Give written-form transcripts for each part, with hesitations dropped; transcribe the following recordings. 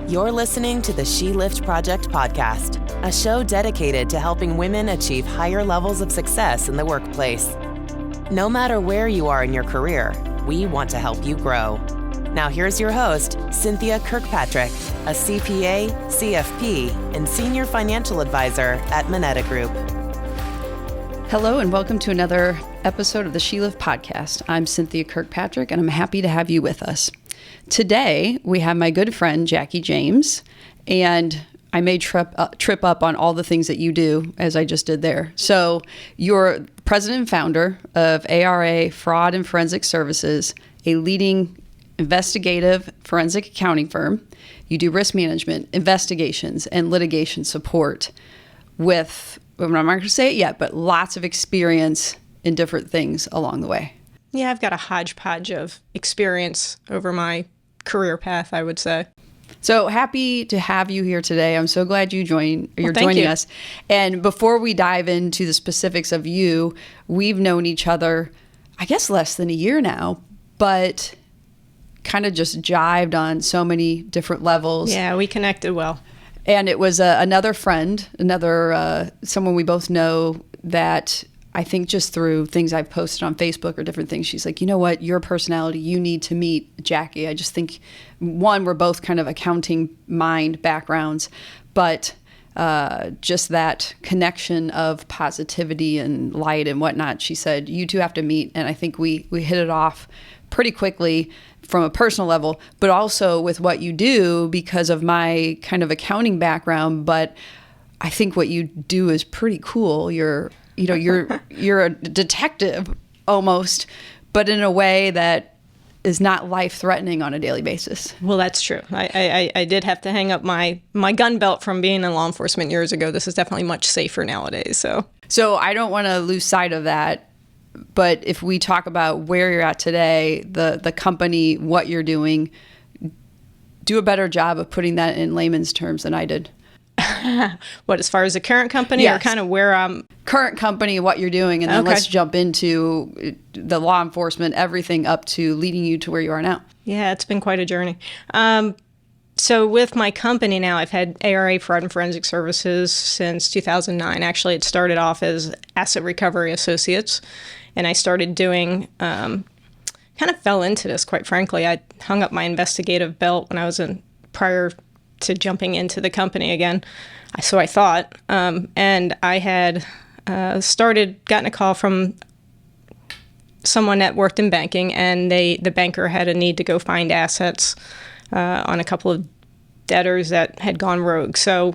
You're listening to the She Lift Project podcast, a show dedicated to helping women achieve higher levels of success in the workplace. No matter where you are in your career, we want to help you grow. Now here's your host, Cynthia Kirkpatrick, a CPA, CFP, and Senior Financial Advisor at Moneta Group. Hello and welcome to another episode of the She Lift podcast. I'm Cynthia Kirkpatrick and I'm happy to have you with us. Today, we have my good friend, Jacque James, and I may trip up on all the things that you do, as I just did there. So you're president and founder of ARA Fraud and Forensic Services, a leading investigative forensic accounting firm. You do risk management, investigations, and litigation support with, I'm not going to say it yet, but lots of experience in different things along the way. Yeah, I've got a hodgepodge of experience over my career path, I would say. So happy to have you here today. I'm so glad you're joining us. And before we dive into the specifics of you, we've known each other, I guess, less than a year now, but kind of just jived on so many different levels. Yeah, we connected well. And it was another friend, someone we both know that I think just through things I've posted on Facebook or different things, she's like, you know what, your personality, you need to meet Jacque. I just think, one, we're both kind of accounting mind backgrounds, but just that connection of positivity and light and whatnot. She said, you two have to meet. And I think we hit it off pretty quickly from a personal level, but also with what you do because of my kind of accounting background. But I think what you do is pretty cool. You're a detective almost, but in a way that is not life-threatening on a daily basis. Well, that's true. I did have to hang up my gun belt from being in law enforcement years ago. This is definitely much safer nowadays. So I don't want to lose sight of that. But if we talk about where you're at today, the company, what you're doing, do a better job of putting that in layman's terms than I did. What, as far as the current company? Yes. Or kind of where I'm... Current company, what you're doing, and then let's jump into the law enforcement, everything up to leading you to where you are now. Yeah, it's been quite a journey. So with my company now, I've had ARA Fraud and Forensic Services since 2009. Actually, it started off as Asset Recovery Associates, and I started doing... kind of fell into this, quite frankly. I hung up my investigative belt when I was prior to jumping into the company again. So I thought, and I had gotten a call from someone that worked in banking, and the banker had a need to go find assets on a couple of debtors that had gone rogue. So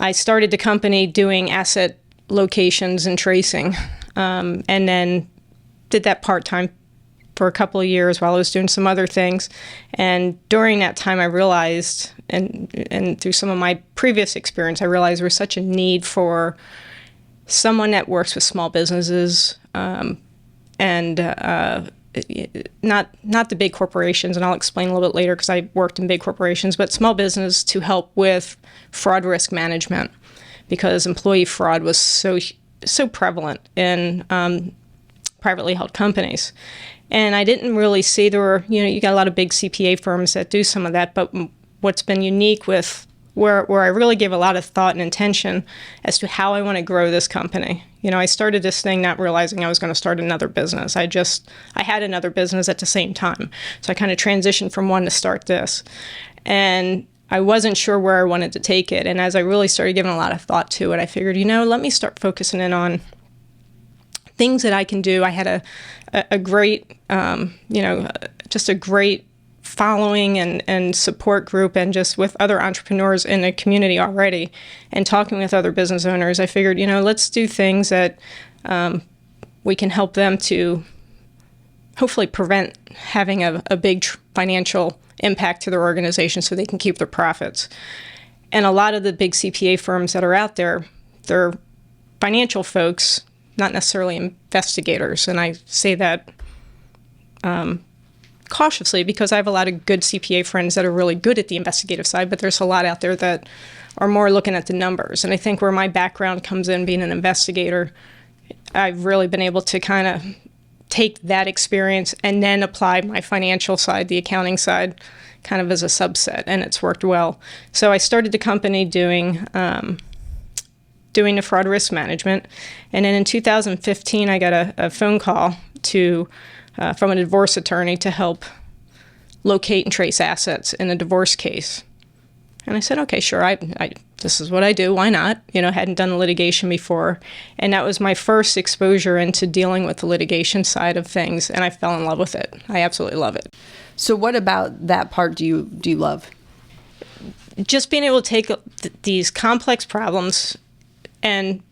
I started the company doing asset locations and tracing, and then did that part-time for a couple of years while I was doing some other things. And during that time, I realized, and through some of my previous experience, I realized there was such a need for someone that works with small businesses, and not the big corporations, and I'll explain a little bit later because I worked in big corporations, but small business to help with fraud risk management, because employee fraud was so prevalent in privately held companies. And I didn't really see you got a lot of big CPA firms that do some of that, but what's been unique with where I really gave a lot of thought and intention as to how I want to grow this company. I started this thing not realizing I was going to start another business. I had another business at the same time. So I kind of transitioned from one to start this. And I wasn't sure where I wanted to take it. And as I really started giving a lot of thought to it, I figured, let me start focusing in on things that I can do. I had a great, just a great following and support group, and just with other entrepreneurs in the community already, and talking with other business owners, I figured, let's do things that we can help them to hopefully prevent having a big financial impact to their organization so they can keep their profits. And a lot of the big CPA firms that are out there, they're financial folks, not necessarily investigators. And I say that cautiously because I have a lot of good CPA friends that are really good at the investigative side, but there's a lot out there that are more looking at the numbers. And I think where my background comes in, being an investigator, I've really been able to kind of take that experience and then apply my financial side, the accounting side, kind of as a subset, and it's worked well. So I started the company doing the fraud risk management, and then in 2015 I got a phone call from a divorce attorney to help locate and trace assets in a divorce case. And I said, okay, sure, this is what I do, why not? Hadn't done litigation before. And that was my first exposure into dealing with the litigation side of things, and I fell in love with it. I absolutely love it. So what about that part do you love? Just being able to take these complex problems and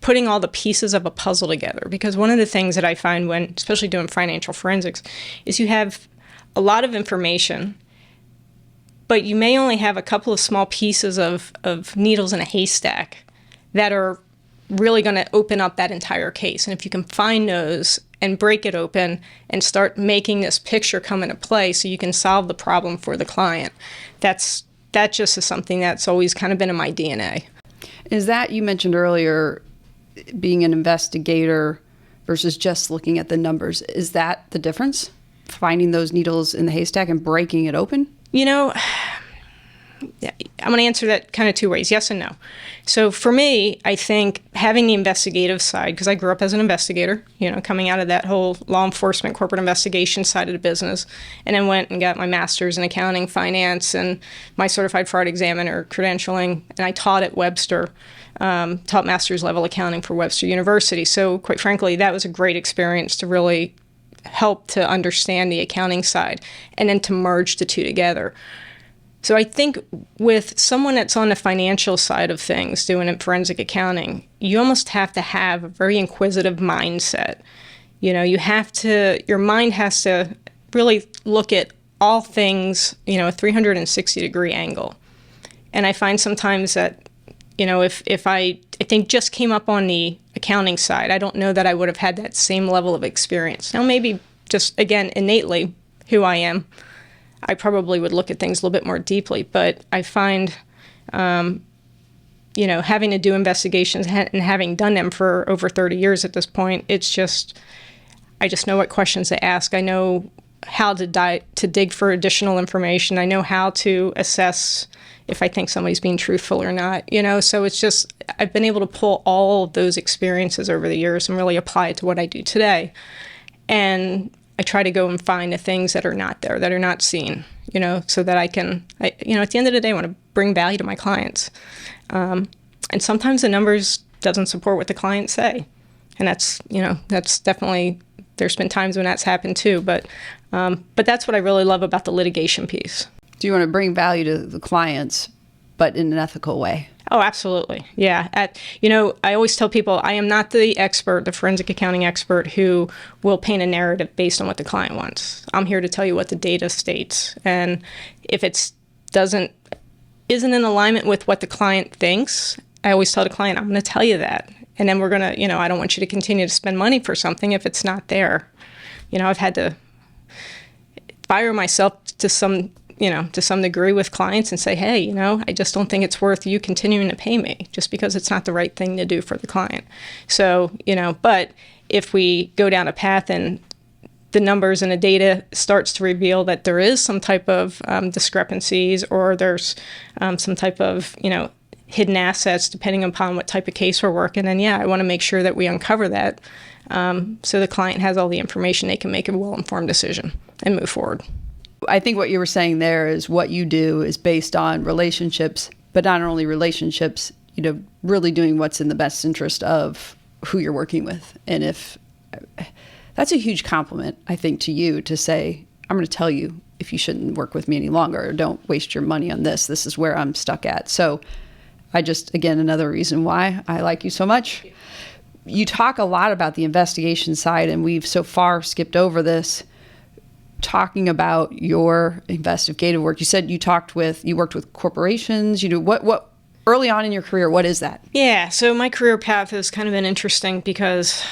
putting all the pieces of a puzzle together. Because one of the things that I find when, especially doing financial forensics, is you have a lot of information, but you may only have a couple of small pieces of needles in a haystack that are really going to open up that entire case. And if you can find those and break it open and start making this picture come into play so you can solve the problem for the client, that just is something that's always kind of been in my DNA. Is that, you mentioned earlier, being an investigator versus just looking at the numbers, is that the difference? Finding those needles in the haystack and breaking it open? I'm going to answer that kind of two ways, yes and no. So for me, I think having the investigative side, because I grew up as an investigator, coming out of that whole law enforcement, corporate investigation side of the business, and then went and got my master's in accounting, finance, and my certified fraud examiner credentialing, and I taught at Webster, taught master's level accounting for Webster University. So quite frankly, that was a great experience to really help to understand the accounting side and then to merge the two together. So I think with someone that's on the financial side of things doing forensic accounting, you almost have to have a very inquisitive mindset. Your mind has to really look at all things, a 360-degree angle. And I find sometimes that, if I think just came up on the accounting side, I don't know that I would have had that same level of experience. Now, maybe just, again, innately who I am, I probably would look at things a little bit more deeply. But I find, having to do investigations and having done them for over 30 years at this point, I just know what questions to ask. I know how to dig for additional information. I know how to assess if I think somebody's being truthful or not, so it's just, I've been able to pull all of those experiences over the years and really apply it to what I do today. And I try to go and find the things that are not there, that are not seen, so that at the end of the day, I want to bring value to my clients. And sometimes the numbers doesn't support what the clients say. And that's definitely, there's been times when that's happened too, but that's what I really love about the litigation piece. Do you want to bring value to the clients, but in an ethical way? Oh, absolutely. Yeah. I always tell people I am not the expert, the forensic accounting expert who will paint a narrative based on what the client wants. I'm here to tell you what the data states. And if it isn't in alignment with what the client thinks, I always tell the client, I'm going to tell you that. And then we're going to, I don't want you to continue to spend money for something if it's not there. I've had to fire myself to some degree with clients and say, hey, I just don't think it's worth you continuing to pay me just because it's not the right thing to do for the client. So, but if we go down a path and the numbers and the data starts to reveal that there is some type of discrepancies or there's some type of, hidden assets depending upon what type of case we're working, then I want to make sure that we uncover that so the client has all the information, they can make a well-informed decision and move forward. I think what you were saying there is what you do is based on relationships, but not only relationships, really doing what's in the best interest of who you're working with. And if that's a huge compliment, I think, to you to say, I'm going to tell you if you shouldn't work with me any longer, or don't waste your money on this. This is where I'm stuck at. So again, another reason why I like you so much. You talk a lot about the investigation side, and we've so far skipped over this. Talking about your investigative work, you said you worked with corporations. What early on in your career, what is that? Yeah, so my career path has kind of been interesting because,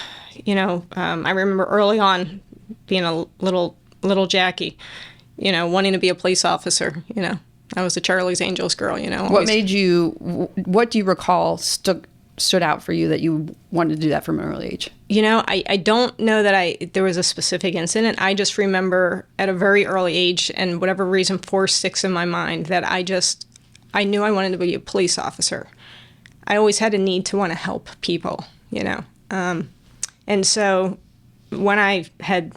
I remember early on being a little Jackie, wanting to be a police officer. I was a Charlie's Angels girl. What do you recall stood out for you that you wanted to do that from an early age? I don't know that there was a specific incident. I just remember at a very early age, and whatever reason sticks in my mind, that I knew I wanted to be a police officer. I always had a need to want to help people, and so when I had,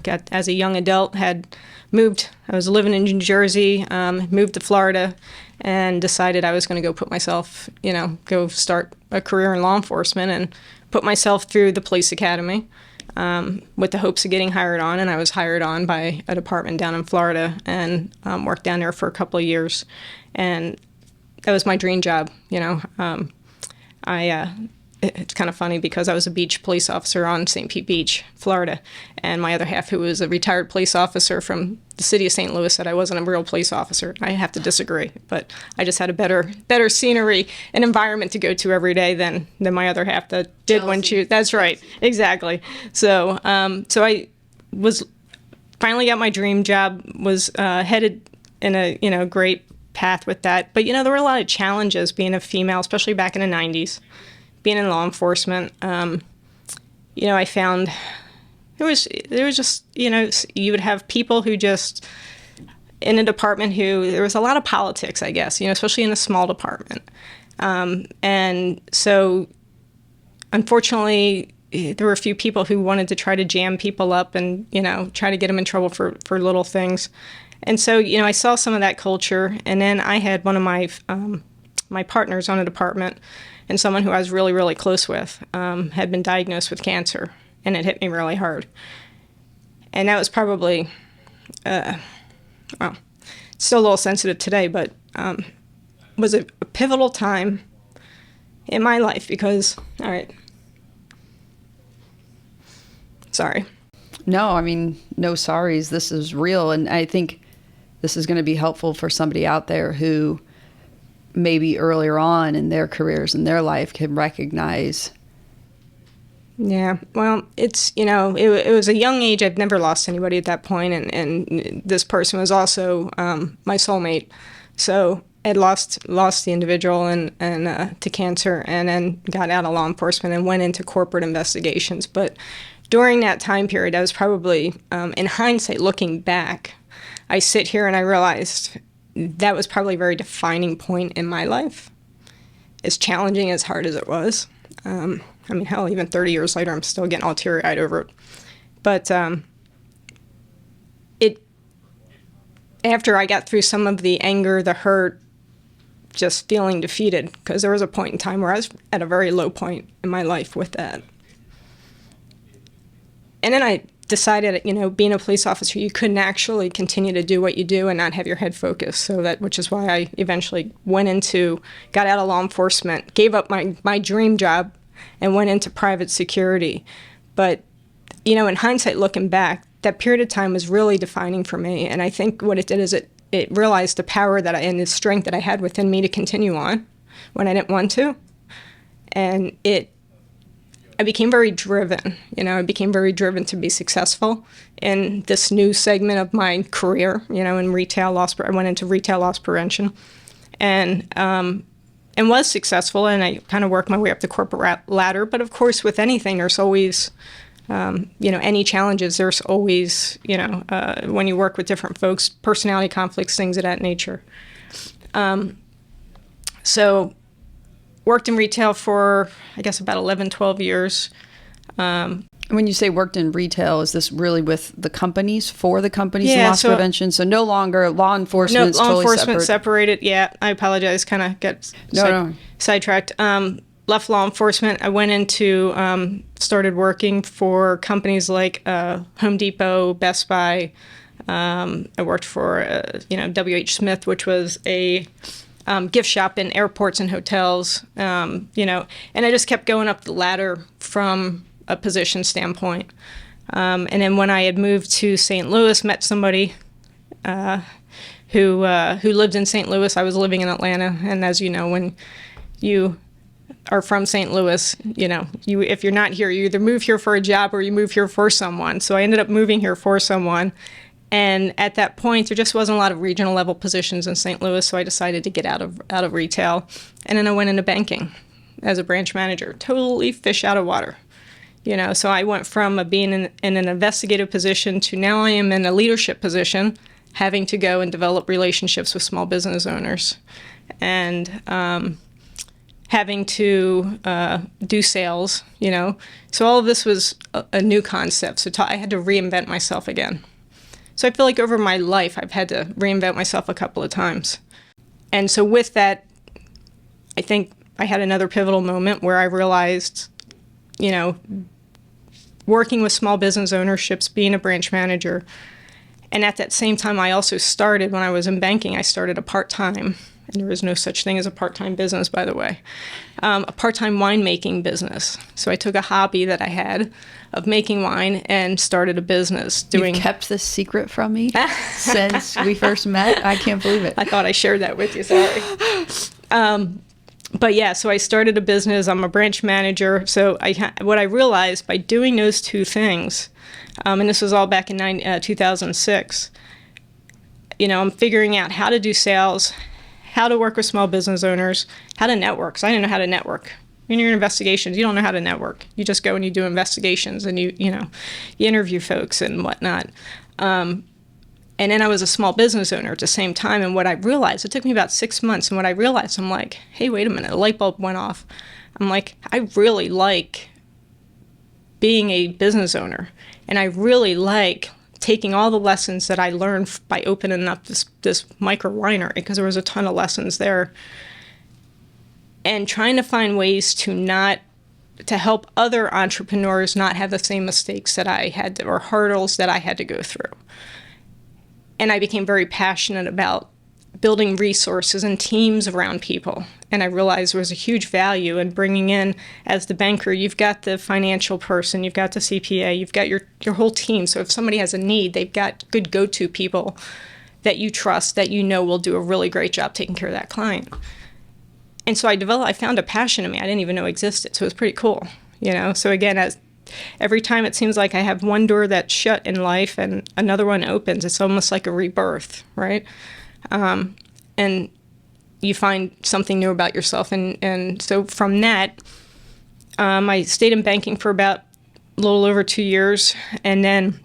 got as a young adult, had moved, I was living in New Jersey, moved to Florida, and decided I was going to go put myself, go start a career in law enforcement and put myself through the police academy with the hopes of getting hired on. And I was hired on by a department down in Florida and worked down there for a couple of years. And that was my dream job, It's kind of funny because I was a beach police officer on St. Pete Beach, Florida, and my other half, who was a retired police officer from the city of St. Louis, said I wasn't a real police officer. I have to disagree, but I just had a better scenery and environment to go to every day than my other half that did when she. That's right, exactly. So I was finally got my dream job, was headed in a great path with that, but there were a lot of challenges being a female, especially back in the 90s. Being in law enforcement, I found there was just, you would have people who just, in a department there was a lot of politics, I guess, especially in a small department. And so, unfortunately, there were a few people who wanted to try to jam people up and, try to get them in trouble for little things. And so, I saw some of that culture. And then I had one of my partners on a department, and someone who I was really, really close with had been diagnosed with cancer, and it hit me really hard. And that was probably, it's still a little sensitive today, but was a pivotal time in my life because, all right, sorry. No, I mean, no sorries. This is real, and I think this is going to be helpful for somebody out there who maybe earlier on in their careers and their life can recognize. Yeah, well, it's, it was a young age. I've never lost anybody at that point, and this person was also my soulmate. So I'd lost the individual and to cancer, and then got out of law enforcement and went into corporate investigations. But during that time period, I was probably, in hindsight, looking back, I sit here and I realized that was probably a very defining point in my life. As challenging, as hard as it was. Hell, even 30 years later, I'm still getting all teary-eyed over it. But after I got through some of the anger, the hurt, just feeling defeated, because there was a point in time where I was at a very low point in my life with that. And then I decided, being a police officer, you couldn't actually continue to do what you do and not have your head focused. Which is why I eventually got out of law enforcement, gave up my dream job, and went into private security. But, in hindsight, looking back, that period of time was really defining for me. And I think what it did is it realized the power and the strength that I had within me to continue on when I didn't want to. And I became very driven. I became very driven to be successful in this new segment of my career. In retail loss, I went into retail loss prevention, and was successful. And I kind of worked my way up the corporate ladder. But of course, with anything, there's always, any challenges. There's always, when you work with different folks, personality conflicts, things of that nature. So. Worked in retail for, I guess, about 11, 12 years. When you say worked in retail, is this really with the companies, for the companies in loss prevention? So no longer law enforcement. No, law enforcement separated. Yeah, I apologize. Kind of got sidetracked. Left law enforcement. I went into, started working for companies like Home Depot, Best Buy. I worked for, W.H. Smith, which was a gift shop in airports and hotels, and I just kept going up the ladder from a position standpoint. And then when I had moved to St. Louis, met somebody who lived in St. Louis. I was living in Atlanta, and as you know, when you are from St. Louis, if you're not here, you either move here for a job or you move here for someone. So I ended up moving here for someone. And at that point, there just wasn't a lot of regional level positions in St. Louis, so I decided to get out of retail. And then I went into banking. as a branch manager, totally fish out of water. So I went from being in an investigative position to now I am in a leadership position, having to go and develop relationships with small business owners and having to do sales, So all of this was a new concept. So I had to reinvent myself again. So I feel like over my life, I've had to reinvent myself a couple of times. And so with that, I think I had another pivotal moment where I realized, working with small business ownerships, being a branch manager. And at that same time, I also started, when I was in banking, I started a part-time, and there is no such thing as a part-time business, by the way, a part-time winemaking business. So I took a hobby that I had of making wine and started a business doing... You've kept this secret from me since we first met? I can't believe it. I thought I shared that with you, sorry. But yeah, so I started a business. I'm a branch manager. So what I realized by doing those two things, and this was all back in 2006, I'm figuring out how to do sales, how to work with small business owners, how to network. So I didn't know how to network. When you're in investigations, you don't know how to network. You just go and you do investigations and you interview folks and whatnot. And then I was a small business owner at the same time. And what I realized, it took me about 6 months. And what I realized, I'm like, hey, wait a minute, a light bulb went off. I'm like, I really like being a business owner. And I really like taking all the lessons that I learned by opening up this micro winery, because there was a ton of lessons there. And trying to find ways to help other entrepreneurs not have the same mistakes that I had or hurdles that I had to go through. And I became very passionate about building resources and teams around people. And I realized there was a huge value in bringing in, as the banker, you've got the financial person, you've got the CPA, you've got your whole team. So if somebody has a need, they've got good go-to people that you trust, that will do a really great job taking care of that client. And so I found a passion in me I didn't even know existed. So it was pretty cool, So again, every time it seems like I have one door that's shut in life and another one opens, it's almost like a rebirth, right? And you find something new about yourself. And so from that, I stayed in banking for about a little over 2 years. And then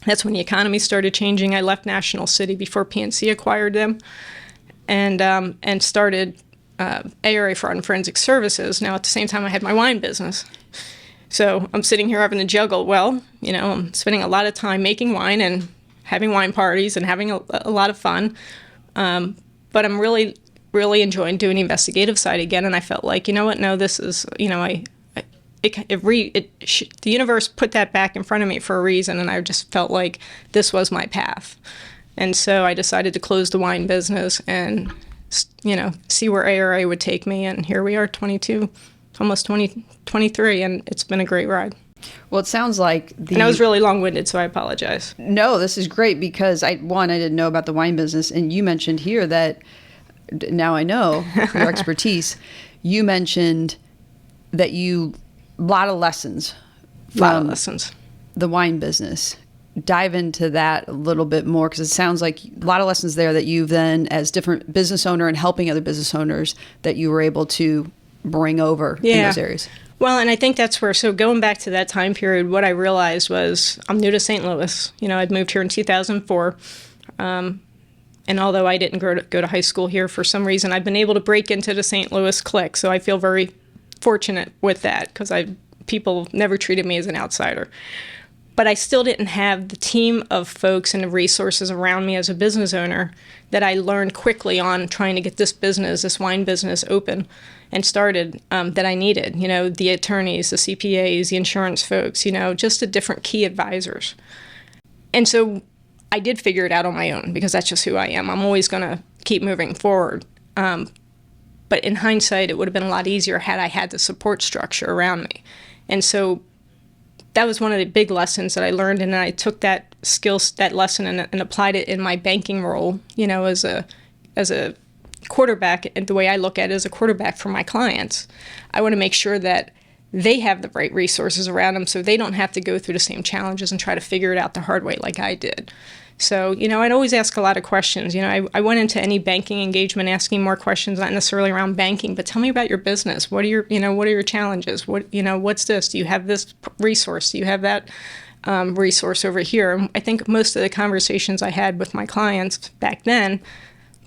that's when the economy started changing. I left National City before PNC acquired them and started ARA Fraud and Forensic Services. Now, at the same time, I had my wine business. So I'm sitting here having to juggle. Well, I'm spending a lot of time making wine and having wine parties and having a lot of fun. But I'm really, really enjoying doing the investigative side again. And I felt like, no, this is, the universe put that back in front of me for a reason. And I just felt like this was my path. And so I decided to close the wine business and, see where ARA would take me. And here we are, 22, almost 23, and it's been a great ride. Well, it sounds like and I was really long-winded, so I apologize. No, this is great because I didn't know about the wine business, and you mentioned here that, now I know your expertise, you mentioned that a lot of lessons from the wine business. Dive into that a little bit more, because it sounds like a lot of lessons there that you've then, as different business owner and helping other business owners, that you were able to bring over in those areas. Well, and I think that's where, so going back to that time period, what I realized was I'm new to St. Louis. I'd moved here in 2004. And although I didn't go to high school here, for some reason, I've been able to break into the St. Louis clique. So I feel very fortunate with that, because people never treated me as an outsider. But I still didn't have the team of folks and the resources around me as a business owner that I learned quickly on trying to get this wine business open and started, that I needed. The attorneys, the CPAs, the insurance folks, just the different key advisors. And so I did figure it out on my own, because that's just who I am. I'm always going to keep moving forward. But in hindsight, it would have been a lot easier had I had the support structure around me. And so that was one of the big lessons that I learned, and I took that lesson and applied it in my banking role, as a quarterback. And the way I look at it as a quarterback for my clients, I want to make sure that they have the right resources around them so they don't have to go through the same challenges and try to figure it out the hard way like I did. So, I'd always ask a lot of questions. I went into any banking engagement asking more questions, not necessarily around banking, but tell me about your business. What are your challenges? What's this? Do you have this resource? Do you have that resource over here? And I think most of the conversations I had with my clients back then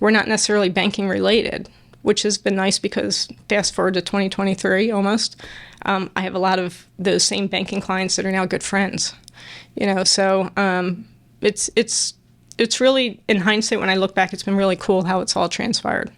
were not necessarily banking related, which has been nice because fast forward to 2023 almost, I have a lot of those same banking clients that are now good friends. So it's really, in hindsight, when I look back, it's been really cool how it's all transpired.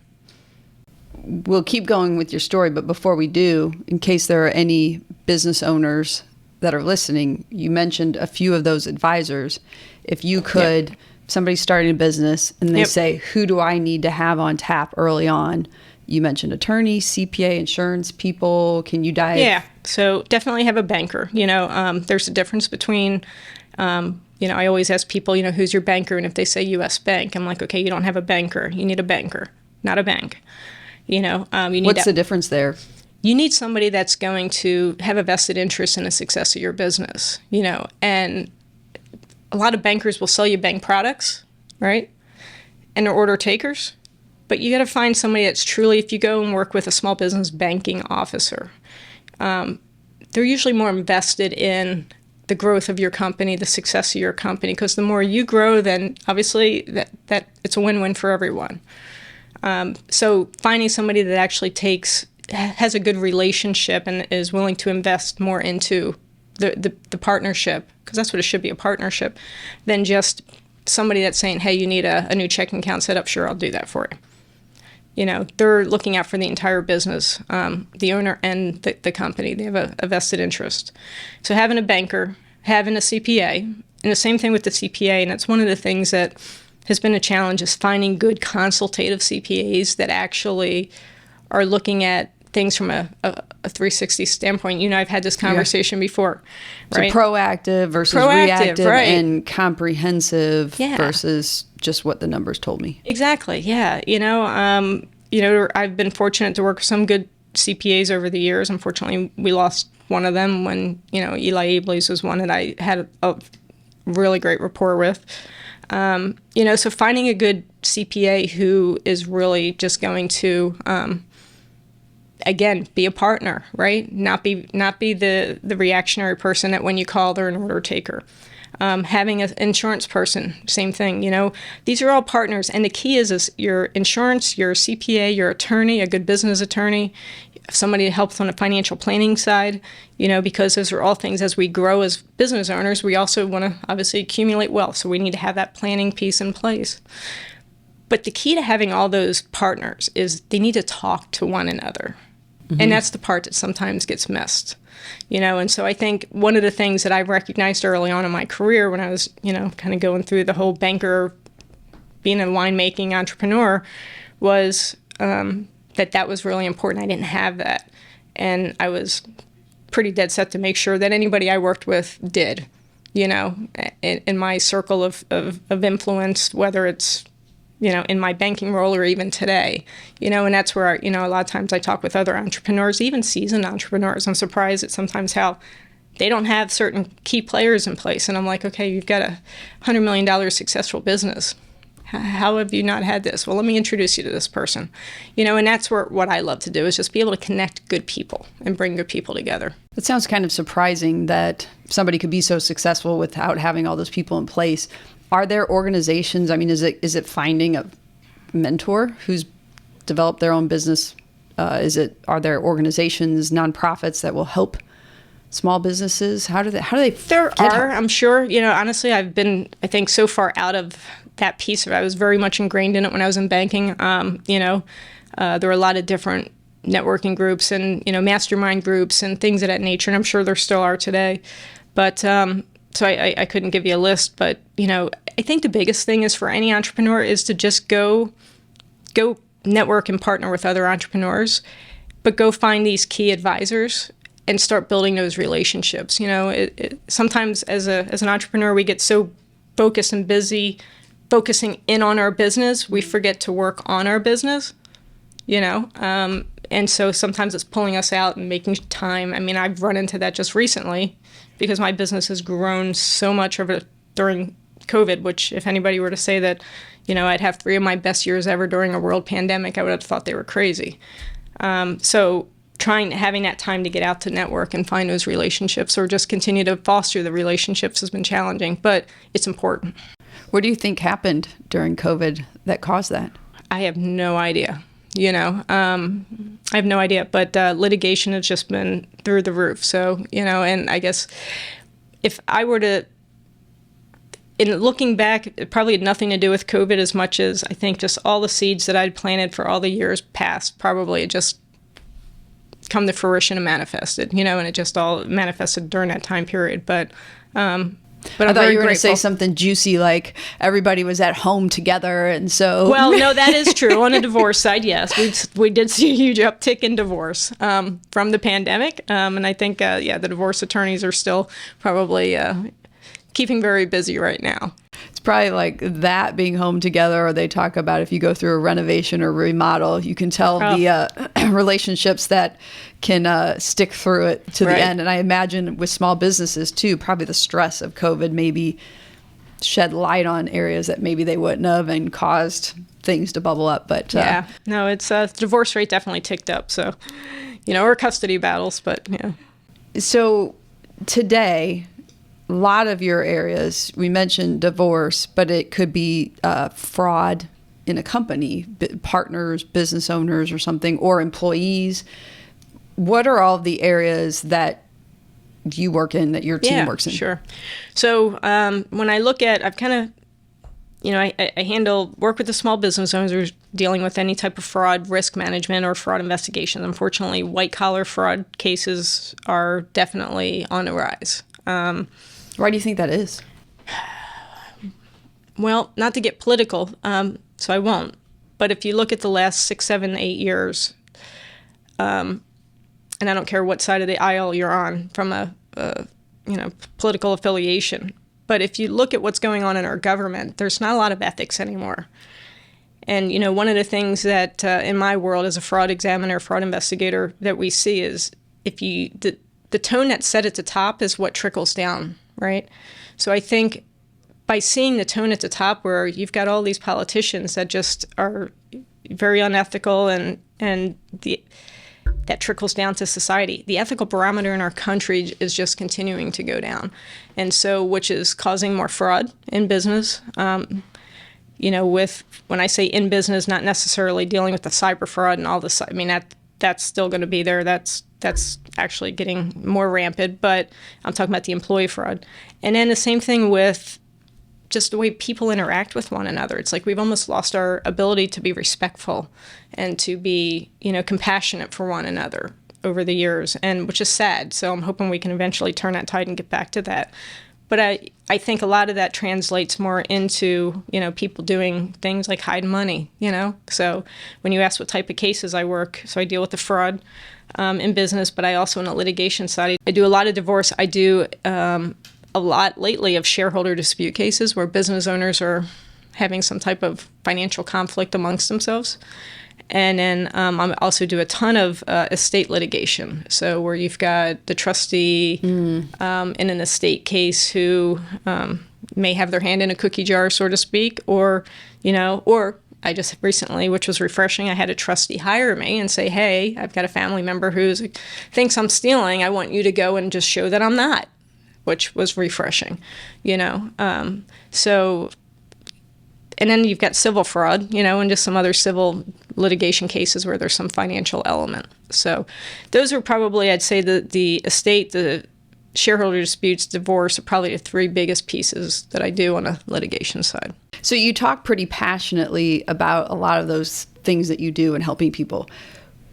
We'll keep going with your story, but before we do, in case there are any business owners that are listening, you mentioned a few of those advisors. If you could, somebody's starting a business and they say, who do I need to have on tap early on? You mentioned attorney, CPA, insurance people. Can you dive? Yeah, so definitely have a banker. There's a difference between, I always ask people, who's your banker? And if they say U.S. Bank, I'm like, okay, you don't have a banker. You need a banker, not a bank. You need What's the difference there? You need somebody that's going to have a vested interest in the success of your business, and a lot of bankers will sell you bank products, right? And they're order takers. But you got to find somebody that's truly, if you go and work with a small business banking officer, they're usually more invested in the growth of your company, the success of your company, because the more you grow, then obviously that it's a win-win for everyone. So finding somebody that actually has a good relationship and is willing to invest more into the partnership, because that's what it should be, a partnership, than just somebody that's saying, hey, you need a new checking account set up, sure, I'll do that for you. They're looking out for the entire business, the owner and the company. They have a vested interest. So having a banker, having a CPA, and the same thing with the CPA, and it's one of the things that has been a challenge, is finding good consultative CPAs that actually are looking at things from a 360 standpoint. I've had this conversation before, right? So proactive versus reactive, right, and comprehensive versus just what the numbers told me. Exactly. Yeah. I've been fortunate to work with some good CPAs over the years. Unfortunately, we lost one of them when, Eli Ableys was one that I had a really great rapport with. So finding a good CPA who is really just going to, again, be a partner, right? Not be the reactionary person that when you call, they're an order taker. Having an insurance person, same thing. These are all partners, and the key is your insurance, your CPA, your attorney, a good business attorney, somebody to help on the financial planning side. Because those are all things, as we grow as business owners, we also want to obviously accumulate wealth, so we need to have that planning piece in place. But the key to having all those partners is they need to talk to one another. Mm-hmm. And that's the part that sometimes gets missed, and so I think one of the things that I've recognized early on in my career when I was, kind of going through the whole banker, being a winemaking entrepreneur, was that was really important. I didn't have that. And I was pretty dead set to make sure that anybody I worked with did, in my circle of influence, whether it's, in my banking role or even today, and that's where, a lot of times I talk with other entrepreneurs, even seasoned entrepreneurs. I'm surprised at sometimes how they don't have certain key players in place. And I'm like, okay, you've got a $100 million successful business. How have you not had this? Well, let me introduce you to this person. And that's what I love to do, is just be able to connect good people and bring good people together. It sounds kind of surprising that somebody could be so successful without having all those people in place. Are there organizations, is it finding a mentor who's developed their own business? Are there organizations, nonprofits that will help small businesses? How do they There are, I'm sure. Honestly, I've been, I think, so far out of that piece of it. I was very much ingrained in it when I was in banking. There were a lot of different networking groups and, mastermind groups and things of that nature, and I'm sure there still are today. But so I couldn't give you a list, but, I think the biggest thing is for any entrepreneur is to just go network and partner with other entrepreneurs, but go find these key advisors and start building those relationships. Sometimes as an entrepreneur, we get so focused and busy focusing in on our business, we forget to work on our business, and so sometimes it's pulling us out and making time. I've run into that just recently because my business has grown so much during COVID, which if anybody were to say that, I'd have 3 of my best years ever during a world pandemic, I would have thought they were crazy. So having that time to get out to network and find those relationships or just continue to foster the relationships has been challenging, but it's important. What do you think happened during COVID that caused that? I have no idea. I have no idea, but litigation has just been through the roof. So, and I guess if I were to, in looking back, it probably had nothing to do with COVID as much as I think just all the seeds that I'd planted for all the years past probably just come to fruition and manifested, and it just all manifested during that time period. But I thought you were going to say something juicy like everybody was at home together, and so... Well, no, that is true. On the divorce side, yes. We did see a huge uptick in divorce from the pandemic, and I think, the divorce attorneys are still probably keeping very busy right now. It's probably like that being home together, or they talk about if you go through a renovation or remodel, you can tell the relationships that can stick through it to the end. And I imagine with small businesses too, probably the stress of COVID maybe shed light on areas that maybe they wouldn't have and caused things to bubble up. But it's the divorce rate definitely ticked up. So, or custody battles, but yeah. So today, a lot of your areas, we mentioned divorce, but it could be fraud in a company, partners, business owners or something, or employees. What are all the areas that you work in, that your team works in? Sure. So when I look at, I've kind of, I work with the small business owners who are dealing with any type of fraud, risk management, or fraud investigation. Unfortunately, white-collar fraud cases are definitely on the rise. Why do you think that is? Well, not to get political, so I won't. But if you look at the last 6, 7, 8 years, and I don't care what side of the aisle you're on from a political affiliation, but if you look at what's going on in our government, there's not a lot of ethics anymore. And, one of the things that in my world as a fraud examiner, fraud investigator, that we see is the tone that's set at the top is what trickles down, right? So I think by seeing the tone at the top where you've got all these politicians that just are very unethical and that trickles down to society, the ethical barometer in our country is just continuing to go down. And so, which is causing more fraud in business. With, when I say in business, not necessarily dealing with the cyber fraud and all this, that's still going to be there. That's actually getting more rampant, but I'm talking about the employee fraud. And then the same thing with just the way people interact with one another. It's like we've almost lost our ability to be respectful and to be, compassionate for one another over the years, and which is sad. So I'm hoping we can eventually turn that tide and get back to that. But I think a lot of that translates more into, people doing things like hide money, So when you ask what type of cases I work, so I deal with the fraud in business, but I also, in the litigation side, I do a lot of divorce. I do a lot lately of shareholder dispute cases where business owners are having some type of financial conflict amongst themselves. And then I also do a ton of estate litigation. So where you've got the trustee in an estate case who may have their hand in a cookie jar, so to speak, or I just recently, which was refreshing, I had a trustee hire me and say, hey, I've got a family member who thinks I'm stealing. I want you to go and just show that I'm not, which was refreshing, So, and then you've got civil fraud, and just some other civil litigation cases where there's some financial element. So those are probably, I'd say, the estate, the shareholder disputes, divorce are probably the 3 biggest pieces that I do on a litigation side. So you talk pretty passionately about a lot of those things that you do and helping people.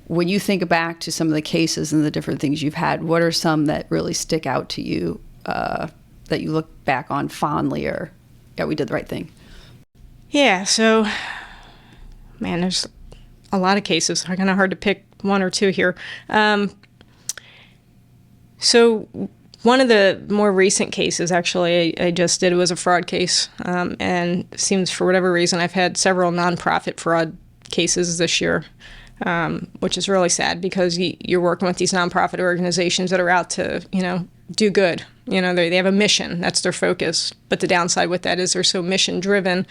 When you think back to some of the cases and the different things you've had, what are some that really stick out to you that you look back on fondly, or, yeah, we did the right thing? Yeah, so, man, there's a lot of cases. Kind of hard to pick 1 or 2 here. So one of the more recent cases, actually, I just did was a fraud case. And it seems, for whatever reason, I've had several nonprofit fraud cases this year, which is really sad because you're working with these nonprofit organizations that are out to, do good, They have a mission. That's their focus. But the downside with that is they're so mission-driven,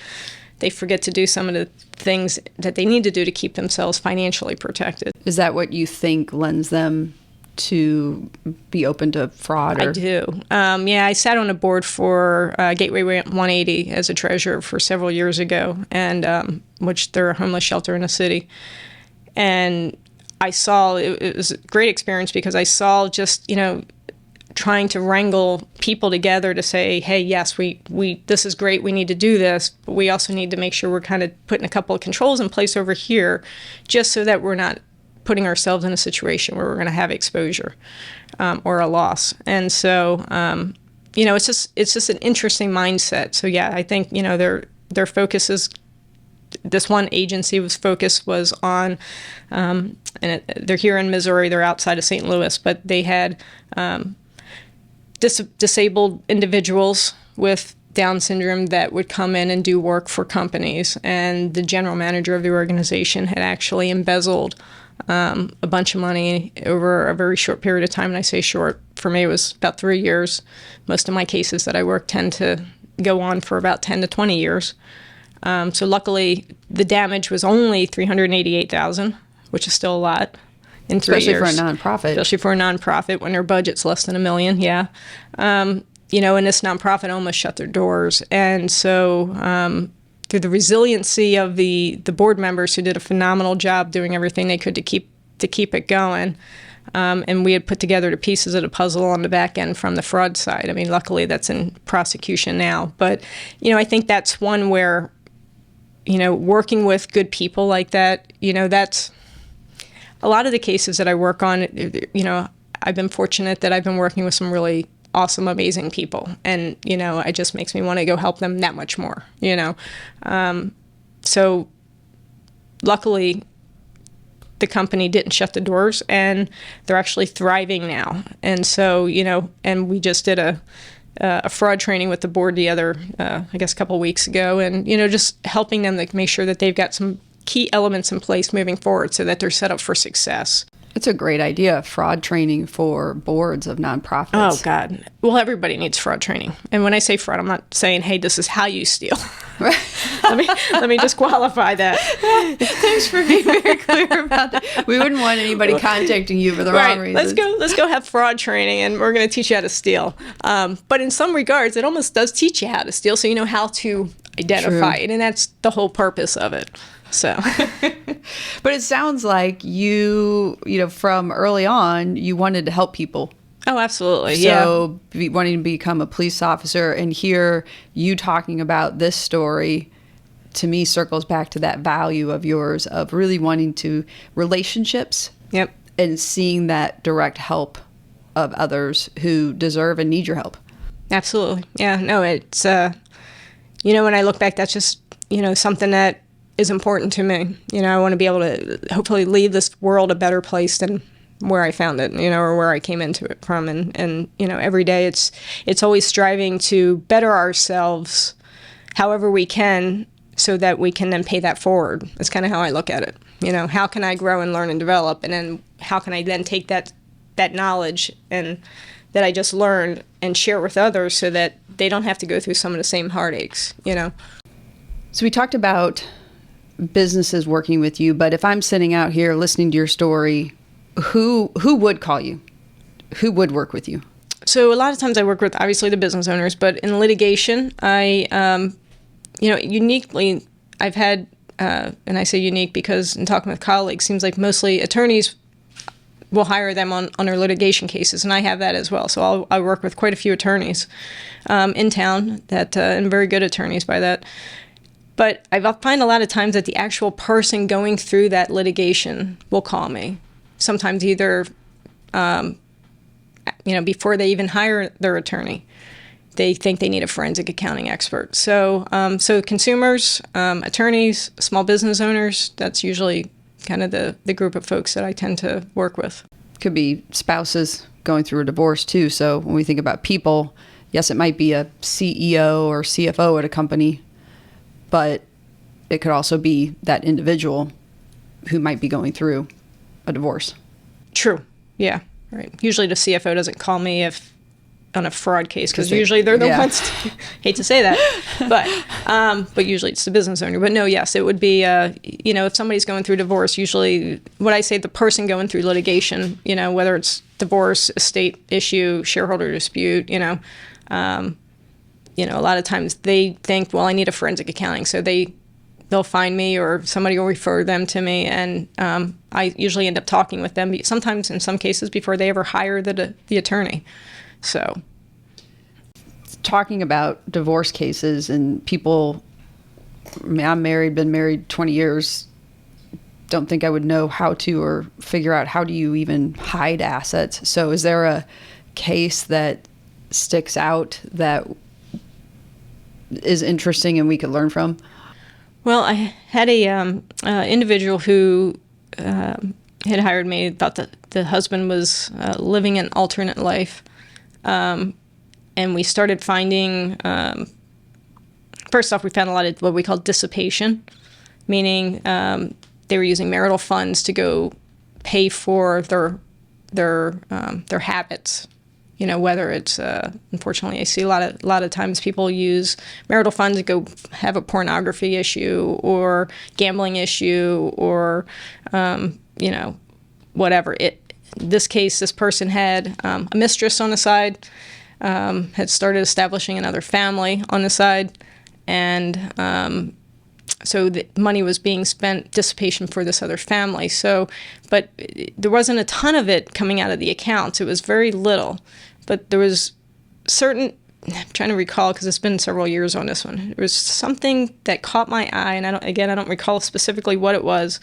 they forget to do some of the things that they need to do to keep themselves financially protected. Is that what you think lends them to be open to fraud? I do. I sat on a board for Gateway 180 as a treasurer for several years ago, and which they're a homeless shelter in a city. And I saw, it was a great experience because I saw just, trying to wrangle people together to say, hey, yes, we this is great, we need to do this, but we also need to make sure we're kind of putting a couple of controls in place over here just so that we're not putting ourselves in a situation where we're going to have exposure or a loss. And so, it's just an interesting mindset. So, yeah, I think, their focus is, this one agency was on, they're here in Missouri, they're outside of St. Louis, but they had disabled individuals with Down syndrome that would come in and do work for companies. And the general manager of the organization had actually embezzled a bunch of money over a very short period of time. And I say short, for me it was about 3 years. Most of my cases that I work tend to go on for about 10 to 20 years. So luckily the damage was only $388,000, which is still a lot. In 3 years. Especially for a nonprofit. Especially for a nonprofit when their budget's less than $1 million, yeah. And this nonprofit almost shut their doors. And so through the resiliency of the board members who did a phenomenal job doing everything they could to keep it going, and we had put together the pieces of the puzzle on the back end from the fraud side. I mean, luckily that's in prosecution now. But, I think that's one where, working with good people like that, that's... A lot of the cases that I work on, I've been fortunate that I've been working with some really awesome, amazing people. And, it just makes me want to go help them that much more, So luckily, the company didn't shut the doors and they're actually thriving now. And so, and we just did a fraud training with the board the other, a couple of weeks ago. And, just helping them to make sure that they've got some key elements in place moving forward so that they're set up for success. It's a great idea, fraud training for boards of nonprofits. Oh, God. Well, everybody needs fraud training. And when I say fraud, I'm not saying, hey, this is how you steal. let me just qualify that. Thanks for being very clear about that. We wouldn't want anybody contacting you for the wrong reasons. Let's go have fraud training, and we're going to teach you how to steal. But in some regards, it almost does teach you how to steal, so you know how to identify it, and that's the whole purpose of it. So, but it sounds like you from early on, you wanted to help people. Oh, absolutely. So wanting to become a police officer and hear you talking about this story, to me, circles back to that value of yours of really wanting to relationships. Yep. And seeing that direct help of others who deserve and need your help. Absolutely. Yeah. No, it's, when I look back, that's just, something that is important to me. I want to be able to hopefully leave this world a better place than where I found it, or where I came into it from. And every day it's always striving to better ourselves however we can so that we can then pay that forward. That's kind of how I look at it. How can I grow and learn and develop? And then how can I then take that knowledge and that I just learned and share it with others so that they don't have to go through some of the same heartaches, So we talked about businesses working with you, but if I'm sitting out here listening to your story, who would call you? Who would work with you? So a lot of times I work with obviously the business owners, but in litigation, I, uniquely, I've had, and I say unique because in talking with colleagues, seems like mostly attorneys will hire them on their litigation cases, and I have that as well. So I work with quite a few attorneys in town that, and very good attorneys by that. But I find a lot of times that the actual person going through that litigation will call me. Sometimes either, before they even hire their attorney, they think they need a forensic accounting expert. So, consumers, attorneys, small business owners, that's usually kind of the group of folks that I tend to work with. Could be spouses going through a divorce too. So when we think about people, yes, it might be a CEO or CFO at a company, but it could also be that individual who might be going through a divorce. True. Yeah. Right. Usually the CFO doesn't call me if on a fraud case, because usually they're the ones, hate to say that, but usually it's the business owner. But no, yes, it would be, if somebody's going through divorce, usually what I say, the person going through litigation, whether it's divorce, estate issue, shareholder dispute, a lot of times they think, well, I need a forensic accounting. So they'll find me, or somebody will refer them to me, and I usually end up talking with them, sometimes in some cases before they ever hire the attorney. So, talking about divorce cases and people, I'm married, been married 20 years, don't think I would know how to, or figure out how do you even hide assets. So is there a case that sticks out that is interesting and we could learn from? Well, I had a individual who had hired me, thought that the husband was living an alternate life. And we started finding, first off, we found a lot of what we call dissipation, meaning they were using marital funds to go pay for their habits. Whether it's unfortunately, I see a lot of times people use marital funds to go have a pornography issue or gambling issue or whatever. In this case, this person had a mistress on the side, had started establishing another family on the side, and so the money was being spent, dissipation for this other family. So, but there wasn't a ton of it coming out of the accounts. It was very little. But there was certain, I'm trying to recall because it's been several years on this one. There was something that caught my eye, and I don't recall specifically what it was,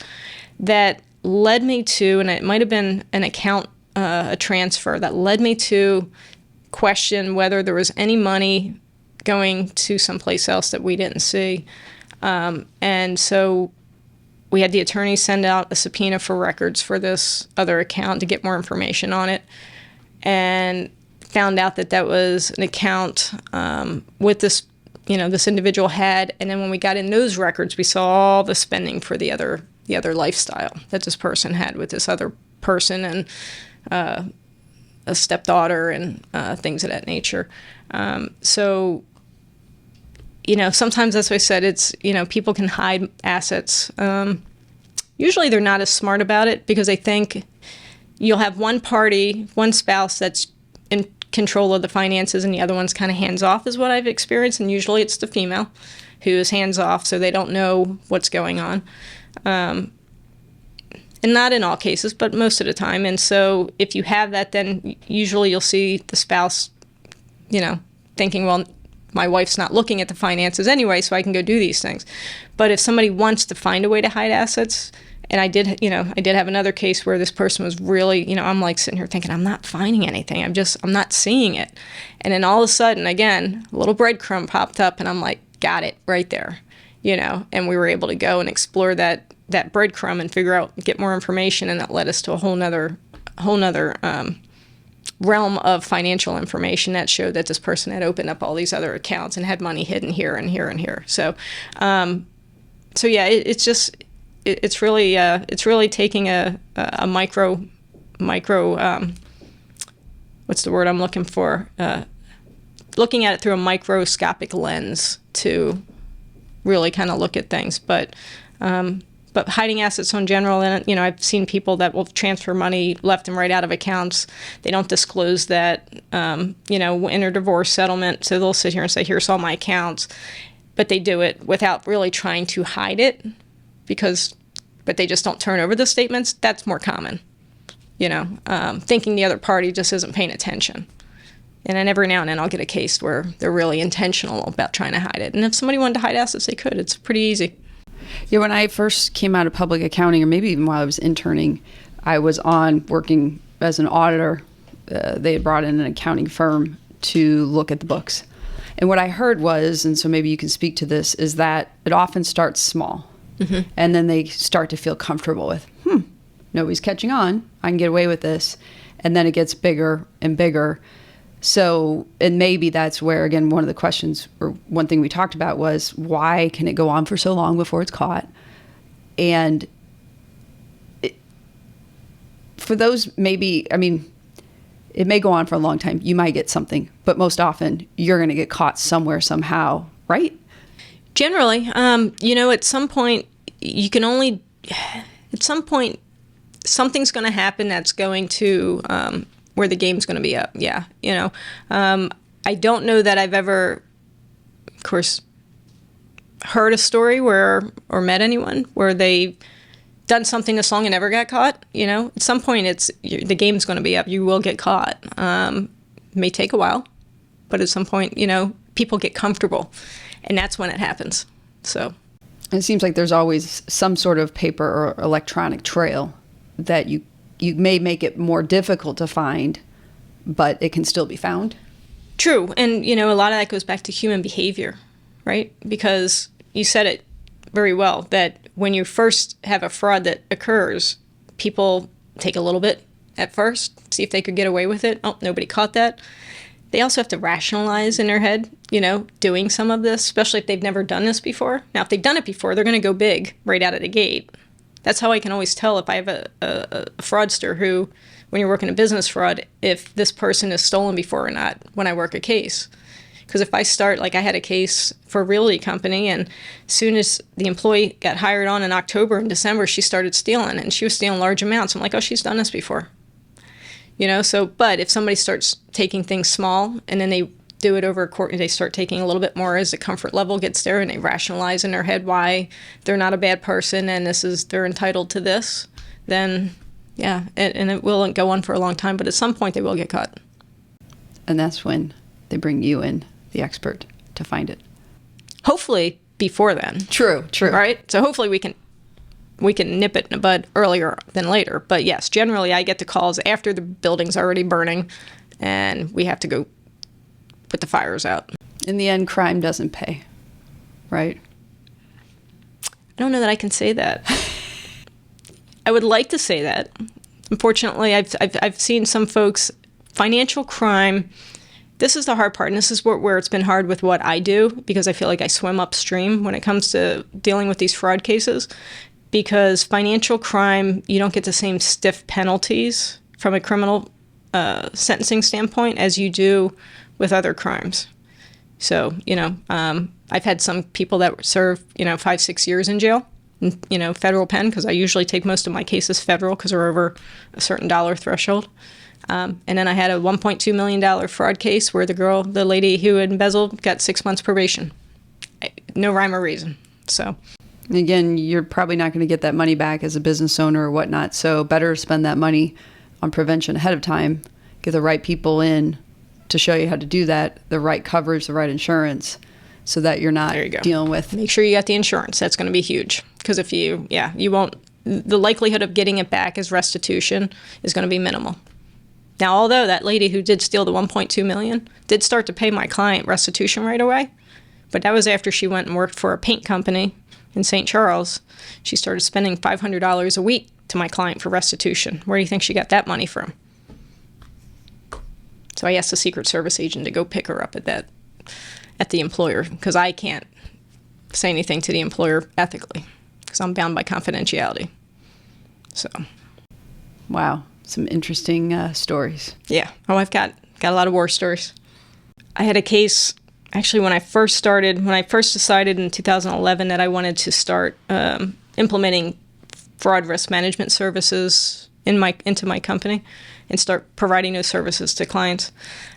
that led me to, and it might have been an account, a transfer, that led me to question whether there was any money going to someplace else that we didn't see. And so we had the attorney send out a subpoena for records for this other account to get more information on it, and found out that was an account with this, this individual had. And then when we got in those records, we saw all the spending for the other lifestyle that this person had with this other person, and a stepdaughter and things of that nature. So, sometimes, as I said, it's, people can hide assets. Usually they're not as smart about it because they think you'll have one party, one spouse that's in control of the finances and the other one's kind of hands off, is what I've experienced. And usually it's the female who is hands off, so they don't know what's going on. And not in all cases, but most of the time. And so if you have that, then usually you'll see the spouse, thinking, well, my wife's not looking at the finances anyway, so I can go do these things. But if somebody wants to find a way to hide assets, and I did have another case where this person was really, I'm like sitting here thinking, I'm not finding anything. I'm not seeing it. And then all of a sudden, again, a little breadcrumb popped up, and I'm like, got it right there, and we were able to go and explore that breadcrumb and get more information. And that led us to a whole nother realm of financial information that showed that this person had opened up all these other accounts and had money hidden here and here and here. So, yeah, it's really taking a micro, what's the word I'm looking for? Looking at it through a microscopic lens to really kind of look at things. But hiding assets in general, and I've seen people that will transfer money left and right out of accounts. They don't disclose that, in a divorce settlement. So they'll sit here and say, "Here's all my accounts," but they do it without really trying to hide it, but they just don't turn over the statements. That's more common, thinking the other party just isn't paying attention. And then every now and then I'll get a case where they're really intentional about trying to hide it. And if somebody wanted to hide assets, they could. It's pretty easy. Yeah, when I first came out of public accounting, or maybe even while I was interning, I was working as an auditor. They had brought in an accounting firm to look at the books. And what I heard was, and so maybe you can speak to this, is that it often starts small. Mm-hmm. And then they start to feel comfortable with, nobody's catching on. I can get away with this. And then it gets bigger and bigger. So, and maybe that's where, again, one of the questions, or one thing we talked about was, why can it go on for so long before it's caught? And for those, maybe, it may go on for a long time. You might get something, but most often you're going to get caught somewhere, somehow, right? Generally, at some point, something's going to happen that's going to, where the game's going to be up. Yeah. I don't know that I've ever, of course, heard a story or met anyone where they done something this long and never got caught. At some point the game's going to be up. You will get caught. It may take a while, but at some point, people get comfortable, and that's when it happens. So it seems like there's always some sort of paper or electronic trail that you may make it more difficult to find, but it can still be found. True. And, a lot of that goes back to human behavior, right? Because you said it very well, that when you first have a fraud that occurs, people take a little bit at first, see if they could get away with it. Oh, nobody caught that. They also have to rationalize in their head, doing some of this, especially if they've never done this before. Now, if they've done it before, they're going to go big right out of the gate. That's how I can always tell if I have a fraudster who, when you're working a business fraud, if this person is stolen before or not when I work a case. Because if I start, like I had a case for a realty company, and as soon as the employee got hired on in October and December, she started stealing, and she was stealing large amounts. I'm like, oh, she's done this before. But if somebody starts taking things small and then they do it over a court, they start taking a little bit more as the comfort level gets there, and they rationalize in their head why they're not a bad person and they're entitled to this, then yeah, and it will go on for a long time, but at some point they will get caught. And that's when they bring you in, the expert, to find it. Hopefully before then. True. Right? So hopefully we can nip it in the bud earlier than later. But yes, generally I get the calls after the building's already burning and we have to go put the fires out. In the end, crime doesn't pay, right? I don't know that I can say that. I would like to say that. Unfortunately, I've seen some folks, financial crime. This is the hard part, and this is where it's been hard with what I do, because I feel like I swim upstream when it comes to dealing with these fraud cases. Because financial crime, you don't get the same stiff penalties from a criminal sentencing standpoint as you do with other crimes. So, I've had some people that serve, 5-6 years in jail, federal pen, because I usually take most of my cases federal because they're over a certain dollar threshold. And then I had a $1.2 million fraud case where the lady who had embezzled, got 6 months probation. No rhyme or reason. So, again, you're probably not going to get that money back as a business owner or whatnot. So better spend that money on prevention ahead of time. Get the right people in to show you how to do that, the right coverage, the right insurance, so that you're not dealing with. Make sure you got the insurance. That's going to be huge. Because if you won't, the likelihood of getting it back as restitution is going to be minimal. Now, although that lady who did steal the $1.2 million did start to pay my client restitution right away, but that was after she went and worked for a paint company in St. Charles. She started spending $500 a week to my client for restitution. Where do you think she got that money from? So I asked the Secret Service agent to go pick her up at the employer, because I can't say anything to the employer ethically, because I'm bound by confidentiality. So, wow. Some interesting stories. Yeah. Oh, I've got a lot of war stories. I had a case, actually, when I first decided in 2011 that I wanted to start implementing fraud risk management services into my company and start providing those services to clients.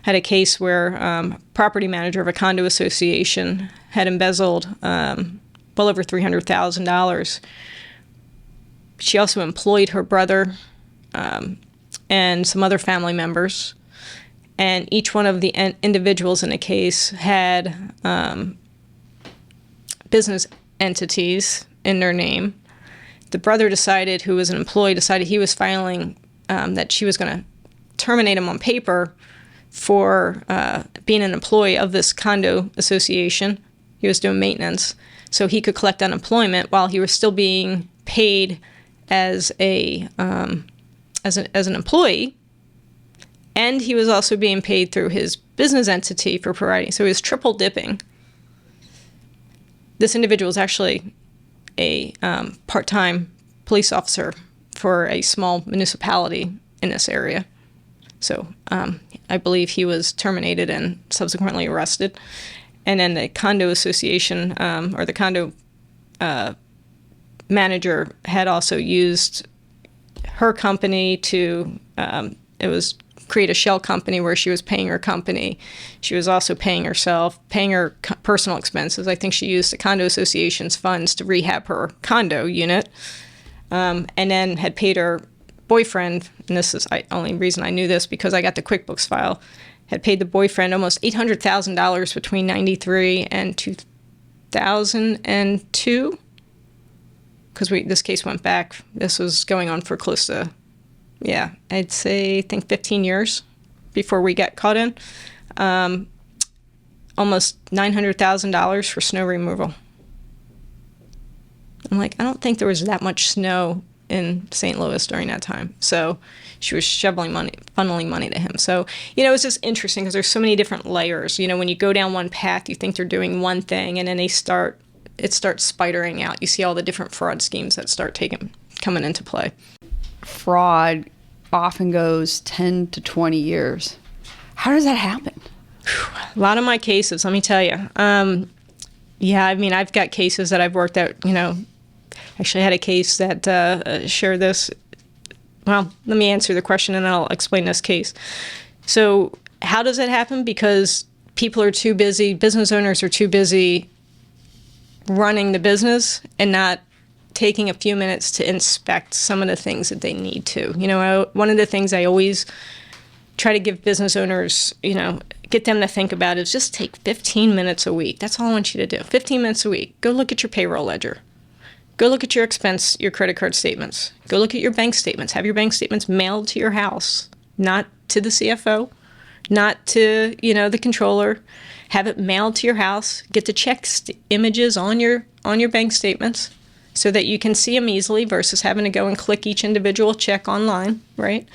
I had a case where property manager of a condo association had embezzled well over $300,000. She also employed her brother and some other family members, and each one of the individuals in the case had business entities in their name. The brother who was an employee, decided he was filing that she was going to terminate him on paper for being an employee of this condo association. He was doing maintenance, so he could collect unemployment while he was still being paid as an employee, and he was also being paid through his business entity for providing. So he was triple dipping. This individual is actually a part-time police officer for a small municipality in this area. So I believe he was terminated and subsequently arrested. And then the condo association or the condo manager had also used her company to, it was create a shell company where she was paying her company. She was also paying herself, paying her personal expenses. I think she used the condo association's funds to rehab her condo unit, and then had paid her boyfriend, and this is the only reason I knew this because I got the QuickBooks file, had paid the boyfriend almost $800,000 between 93 and 2002, because this case went back. This was going on for close to, I'd say, I think 15 years before we got caught in. Almost $900,000 for snow removal. I'm like, I don't think there was that much snow in St. Louis during that time. So she was funneling money to him. So, it's just interesting because there's so many different layers. When you go down one path, you think they're doing one thing, and then it starts spidering out. You see all the different fraud schemes that start coming into play. Fraud often goes 10 to 20 years. How does that happen? A lot of my cases, let me tell you. I've got cases that I've worked out, actually had a case that shared this. Well, let me answer the question and I'll explain this case. So how does it happen? Because people are too busy, business owners are too busy running the business and not taking a few minutes to inspect some of the things that they need to. One of the things I always try to give business owners, get them to think about is just take 15 minutes a week. That's all I want you to do. 15 minutes a week. Go look at your payroll ledger. Go look at your credit card statements. Go look at your bank statements. Have your bank statements mailed to your house, not to the CFO, not to, the controller. Have it mailed to your house. Get the check images on your bank statements so that you can see them easily versus having to go and click each individual check online, right?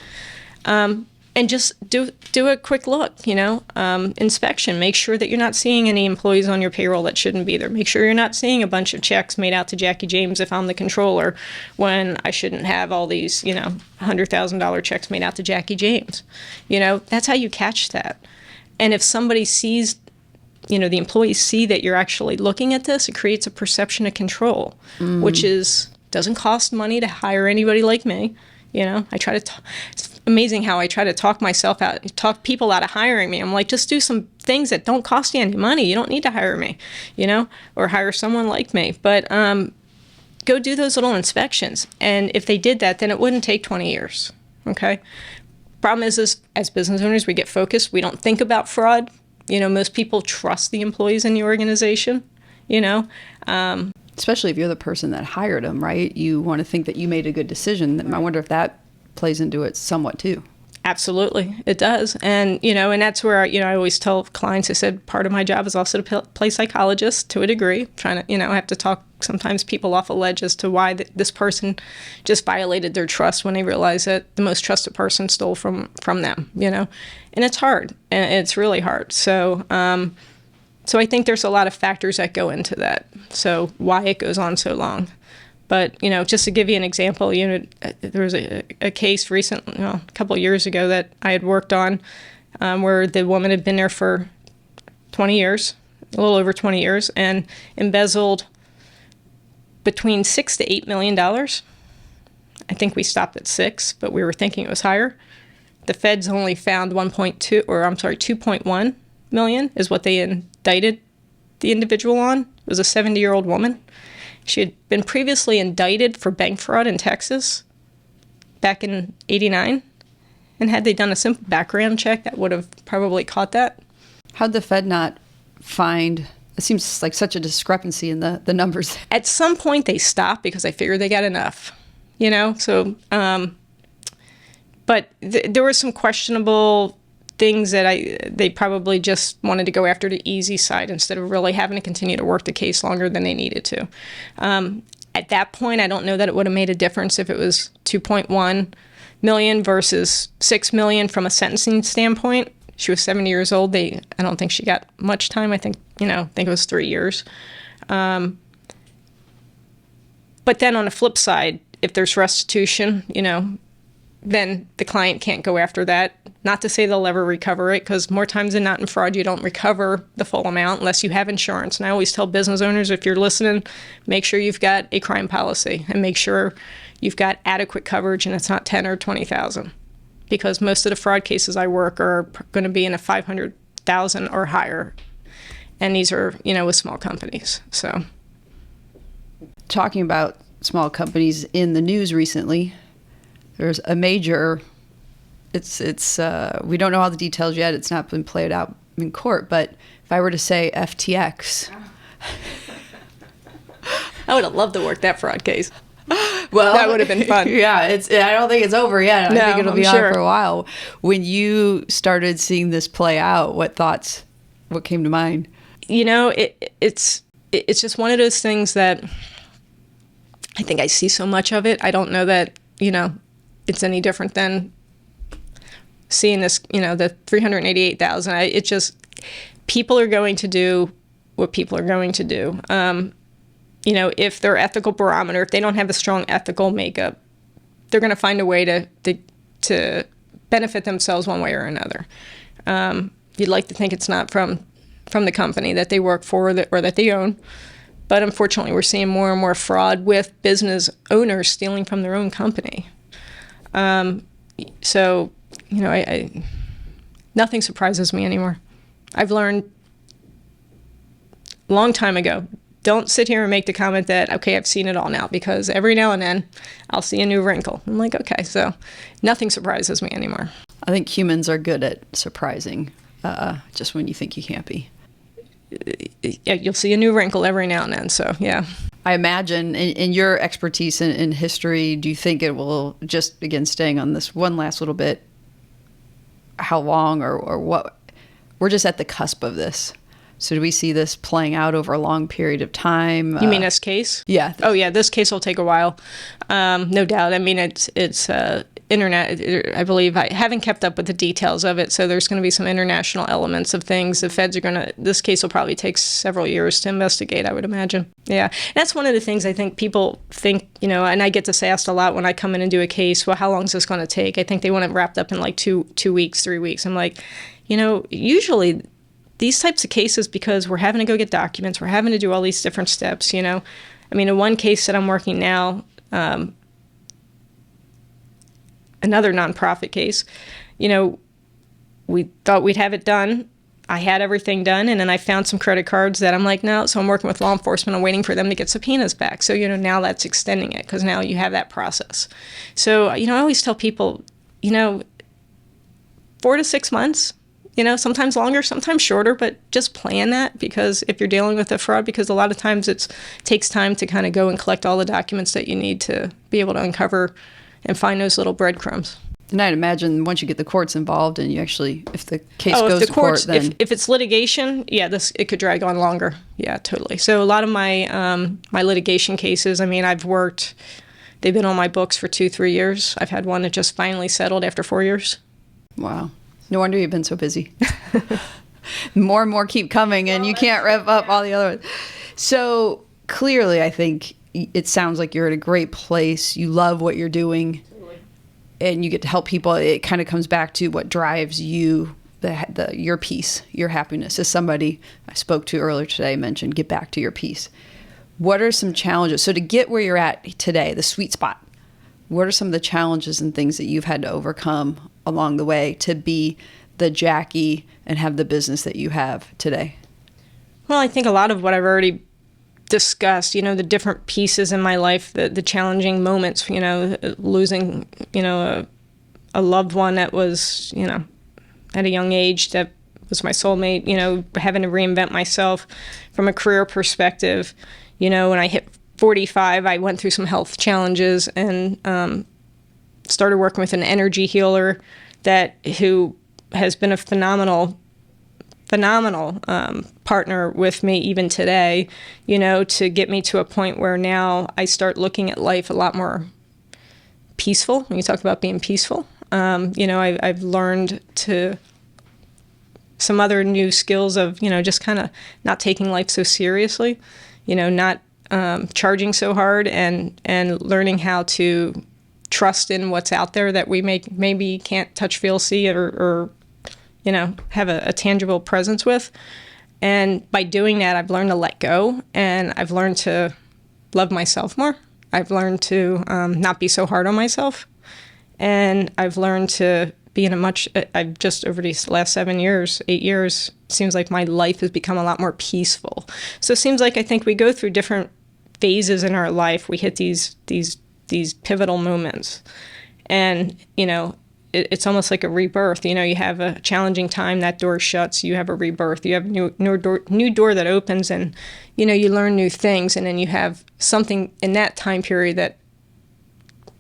And just do a quick look, inspection. Make sure that you're not seeing any employees on your payroll that shouldn't be there. Make sure you're not seeing a bunch of checks made out to Jacque James if I'm the controller when I shouldn't have all these, $100,000 checks made out to Jacque James. That's how you catch that. And if somebody sees, the employees see that you're actually looking at this, it creates a perception of control, which doesn't cost money to hire anybody like me. It's amazing how I try to talk people out of hiring me. I'm like, just do some things that don't cost you any money. You don't need to hire me, or hire someone like me. But go do those little inspections. And if they did that, then it wouldn't take 20 years, okay? Problem is as business owners, we get focused. We don't think about fraud. Most people trust the employees in the organization, Especially if you're the person that hired them, right? You want to think that you made a good decision. Right. I wonder if that plays into it somewhat too. Absolutely, it does. And, and that's where, I always tell clients, I said, part of my job is also to play psychologist to a degree, trying to, I have to talk sometimes people off a ledge as to why this person just violated their trust when they realize that the most trusted person stole from them, and it's hard, and it's really hard. So, so I think there's a lot of factors that go into that. So why it goes on so long. But, just to give you an example, there was a case recently, a couple of years ago that I had worked on where the woman had been there for 20 years, a little over 20 years, and embezzled between $6 to $8 million. I think we stopped at 6, but we were thinking it was higher. The feds only found 2.1 million is what they indicted the individual on. It was a 70-year-old woman. She had been previously indicted for bank fraud in Texas back in '89. And had they done a simple background check, that would have probably caught that. How'd the Fed not find, it seems like such a discrepancy in the numbers. At some point they stopped because I figured they got enough, So, but there were some questionable things that they probably just wanted to go after the easy side instead of really having to continue to work the case longer than they needed to. At that point, I don't know that it would have made a difference if it was 2.1 million versus 6 million from a sentencing standpoint. She was 70 years old. I don't think she got much time. I think it was 3 years. But then on the flip side, if there's restitution, then the client can't go after that. Not to say they'll ever recover it, because more times than not in fraud, you don't recover the full amount unless you have insurance. And I always tell business owners, if you're listening, make sure you've got a crime policy and make sure you've got adequate coverage and it's not 10 or 20,000. Because most of the fraud cases I work are going to be in a 500,000 or higher. And these are, with small companies. So, talking about small companies in the news recently, there's a major, it's we don't know all the details yet. It's not been played out in court, but if I were to say FTX. I would have loved to work that fraud case. Well, that would have been fun. Yeah, I don't think it's over yet. No, I think it'll I'm be sure. on for a while. When you started seeing this play out, what came to mind? It's just one of those things that I think I see so much of it. I don't know that, it's any different than seeing this, the 388,000. It just, people are going to do what people are going to do. If their ethical barometer, if they don't have a strong ethical makeup, they're going to find a way to benefit themselves one way or another. You'd like to think it's not from the company that they work for or that they own. But unfortunately, we're seeing more and more fraud with business owners stealing from their own company. So, nothing surprises me anymore. I've learned a long time ago, don't sit here and make the comment that, okay, I've seen it all now, because every now and then I'll see a new wrinkle. I'm like, okay, so nothing surprises me anymore. I think humans are good at surprising, just when you think you can't be. Yeah, you'll see a new wrinkle every now and then, so yeah. I imagine in your expertise in history, do you think it will, just again staying on this one last little bit, how long or what? We're just at the cusp of this. So do we see this playing out over a long period of time? You mean this case? Yeah. Oh yeah, this case will take a while, no doubt. I mean, it's internet. I believe I haven't kept up with the details of it, so there's going to be some international elements of things. The feds are going to. This case will probably take several years to investigate, I would imagine. Yeah, that's one of the things I think people think. And I get this asked a lot when I come in and do a case. Well, how long is this going to take? I think they want it wrapped up in like 2 weeks, 3 weeks. I'm like, usually these types of cases, because we're having to go get documents, we're having to do all these different steps. I mean, in one case that I'm working now. Another nonprofit case, we thought we'd have it done. I had everything done, and then I found some credit cards that I'm like, no. So I'm working with law enforcement. I'm waiting for them to get subpoenas back. So, now that's extending it, because now you have that process. So, I always tell people, 4 to 6 months, sometimes longer, sometimes shorter, but just plan that, because if you're dealing with a fraud, because a lot of times it takes time to kind of go and collect all the documents that you need to be able to uncover and find those little breadcrumbs. And I'd imagine once you get the courts involved and you actually, if the case goes to court, then... If it's litigation, yeah, it could drag on longer. Yeah, totally. So a lot of my my litigation cases, I mean, they've been on my books for 2-3 years. I've had one that just finally settled after 4 years. Wow. No wonder you've been so busy. More and more keep coming, and you can't rev up all the other ones. So clearly, I think it sounds like you're at a great place. You love what you're doing, and you get to help people. It kind of comes back to what drives you, your peace, your happiness. As somebody I spoke to earlier today mentioned, get back to your peace. What are some challenges? So to get where you're at today, the sweet spot, what are some of the challenges and things that you've had to overcome along the way to be the Jacque and have the business that you have today? Well, I think a lot of what I've already discussed, the different pieces in my life, the challenging moments, losing, a loved one that was, at a young age that was my soulmate, having to reinvent myself from a career perspective. When I hit 45, I went through some health challenges and started working with an energy healer who has been a phenomenal partner with me even today, to get me to a point where now I start looking at life a lot more peaceful. When you talk about being peaceful, I've learned some other new skills of, just kind of not taking life so seriously, not charging so hard and learning how to trust in what's out there that we maybe can't touch, feel, see, or have a tangible presence with. And by doing that, I've learned to let go, and I've learned to love myself more. I've learned to not be so hard on myself. And I've learned to be I've just over these last 8 years, seems like my life has become a lot more peaceful. So it seems like I think we go through different phases in our life. We hit these pivotal moments. And, it's almost like a rebirth. You have a challenging time, that door shuts, you have a rebirth. You have a new door that opens, and, you learn new things. And then you have something in that time period that,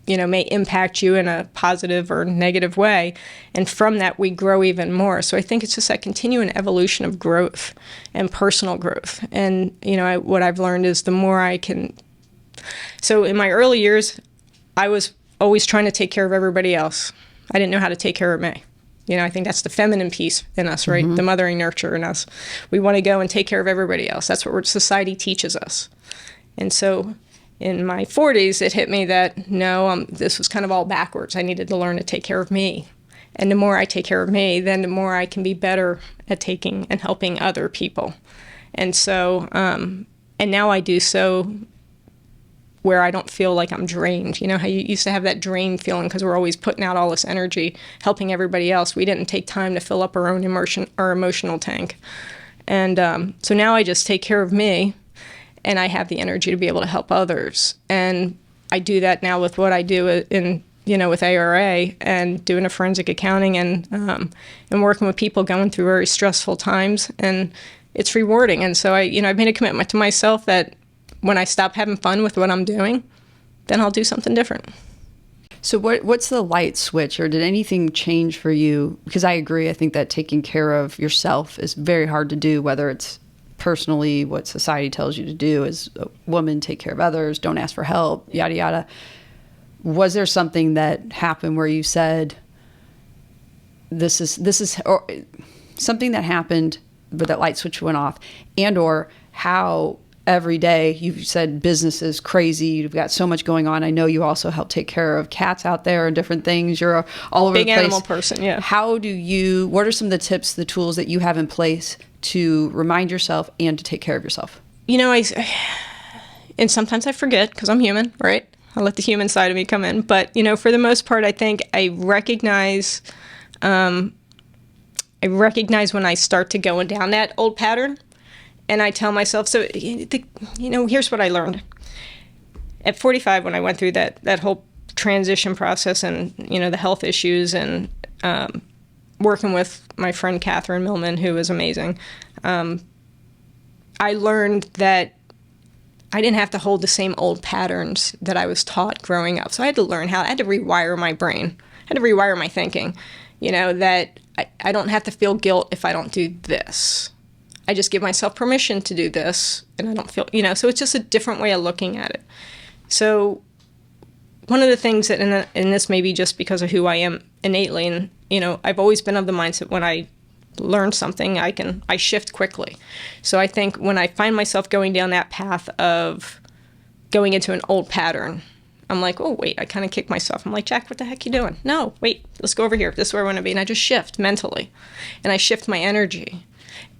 may impact you in a positive or negative way. And from that, we grow even more. So I think it's just that continuing evolution of growth and personal growth. And, what I've learned is the more I can. So in my early years, I was always trying to take care of everybody else. I didn't know how to take care of me. I think that's the feminine piece in us, right? Mm-hmm. The mothering nurture in us. We want to go and take care of everybody else. That's what society teaches us. And so in my 40s, it hit me that, no, this was kind of all backwards. I needed to learn to take care of me. And the more I take care of me, then the more I can be better at taking and helping other people. And so, and now I do so where I don't feel like I'm drained. How you used to have that drained feeling because we're always putting out all this energy, helping everybody else. We didn't take time to fill up our own emotional tank. And so now I just take care of me, and I have the energy to be able to help others. And I do that now with what I do in, with ARA and doing a forensic accounting and working with people going through very stressful times. And it's rewarding. And so I've made a commitment to myself that when I stop having fun with what I'm doing, then I'll do something different. So what's the light switch, or did anything change for you? Because I agree. I think that taking care of yourself is very hard to do, whether it's personally what society tells you to do as a woman, take care of others, don't ask for help, yada, yada. Was there something that happened where you said, this is or something that happened, but that light switch went off, and or how every day you've said business is crazy, you've got so much going on. I know you also help take care of cats out there and different things. You're all over the place. Big animal person, yeah. What are some of the tips, the tools that you have in place to remind yourself and to take care of yourself? And sometimes I forget because I'm human, right? I'll let the human side of me come in. But, for the most part, I think I recognize when I start to go down that old pattern. And I tell myself, here's what I learned. At 45, when I went through that whole transition process and, the health issues and working with my friend Catherine Millman, who was amazing, I learned that I didn't have to hold the same old patterns that I was taught growing up. So I had to rewire my brain. I had to rewire my thinking, that I don't have to feel guilt if I don't do this. I just give myself permission to do this, and I don't feel, so it's just a different way of looking at it. So one of the things that, and this may be just because of who I am innately, and, I've always been of the mindset when I learn something, I shift quickly. So I think when I find myself going down that path of going into an old pattern, I'm like, oh, wait, I kind of kick myself. I'm like, Jack, what the heck are you doing? No, wait, let's go over here. This is where I want to be. And I just shift mentally, and I shift my energy.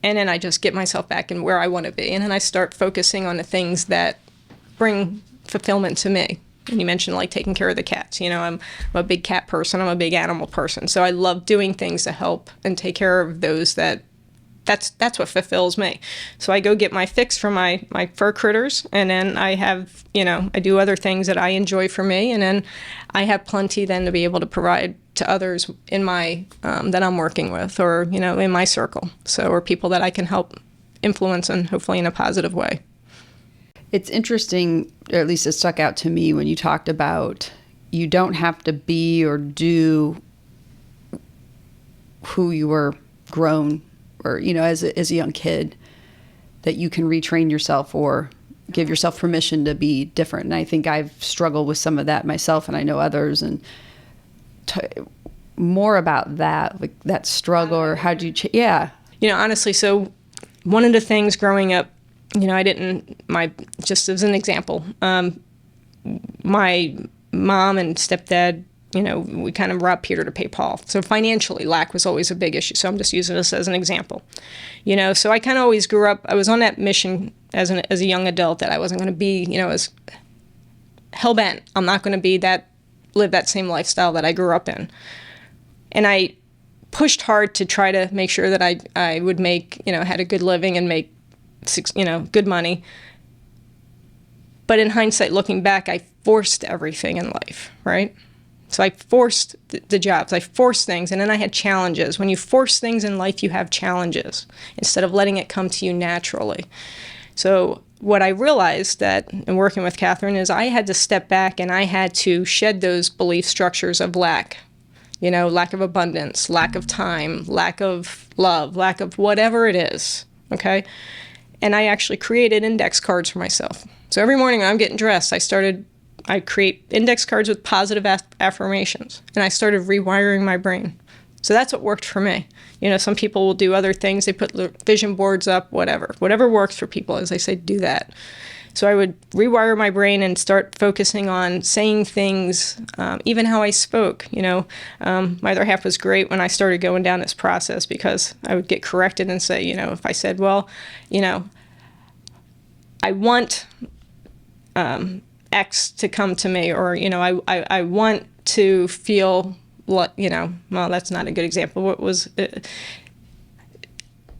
And then I just get myself back in where I want to be. And then I start focusing on the things that bring fulfillment to me. And you mentioned like taking care of the cats. I'm a big cat person. I'm a big animal person. So I love doing things to help and take care of those that's what fulfills me. So I go get my fix from my fur critters. And then I have, I do other things that I enjoy for me. And then I have plenty then to be able to provide to others in my that I'm working with, or in my circle, or people that I can help influence and hopefully in a positive way. It's interesting, or at least it stuck out to me when you talked about you don't have to be or do who you were grown or as a young kid, that you can retrain yourself or give yourself permission to be different. And I think I've struggled with some of that myself, and I know others. And more about that, like that struggle, or how do you yeah. Honestly, so one of the things growing up, just as an example, my mom and stepdad, we kind of robbed Peter to pay Paul. So financially, lack was always a big issue. So I'm just using this as an example. So I kind of always grew up, I was on that mission as a young adult that I wasn't going to be, as hell-bent. I'm not going to live that same lifestyle that I grew up in. And I pushed hard to try to make sure that I would make, had a good living and make, good money. But in hindsight, looking back, I forced everything in life, right? So I forced the jobs, I forced things, and then I had challenges. When you force things in life, you have challenges instead of letting it come to you naturally. So what I realized that in working with Catherine is I had to step back and I had to shed those belief structures of lack, lack of abundance, lack of time, lack of love, lack of whatever it is, okay? And I actually created index cards for myself. So every morning when I'm getting dressed, I create index cards with positive affirmations, and I started rewiring my brain. So that's what worked for me. Some people will do other things. They put vision boards up, whatever works for people, as they say, do that. So I would rewire my brain and start focusing on saying things, even how I spoke. My other half was great when I started going down this process because I would get corrected and say, if I said, well, I want X to come to me, or, I want to feel, well, that's not a good example. What was,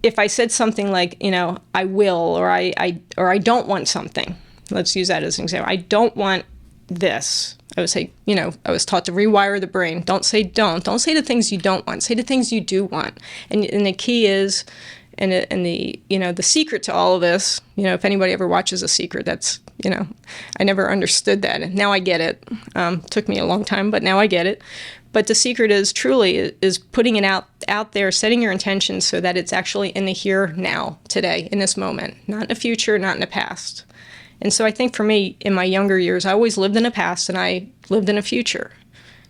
if I said something like, I will, or I don't want something, let's use that as an example. I don't want this. I would say, I was taught to rewire the brain. Don't say the things you don't want. Say the things you do want. And the key is, and the secret to all of this, if anybody ever watches A Secret, that's, I never understood that. And now I get it. Took me a long time, but now I get it. But the secret is putting it out there, setting your intentions so that it's actually in the here, now, today, in this moment, not in the future, not in the past. And so I think for me, in my younger years, I always lived in the past and I lived in the future.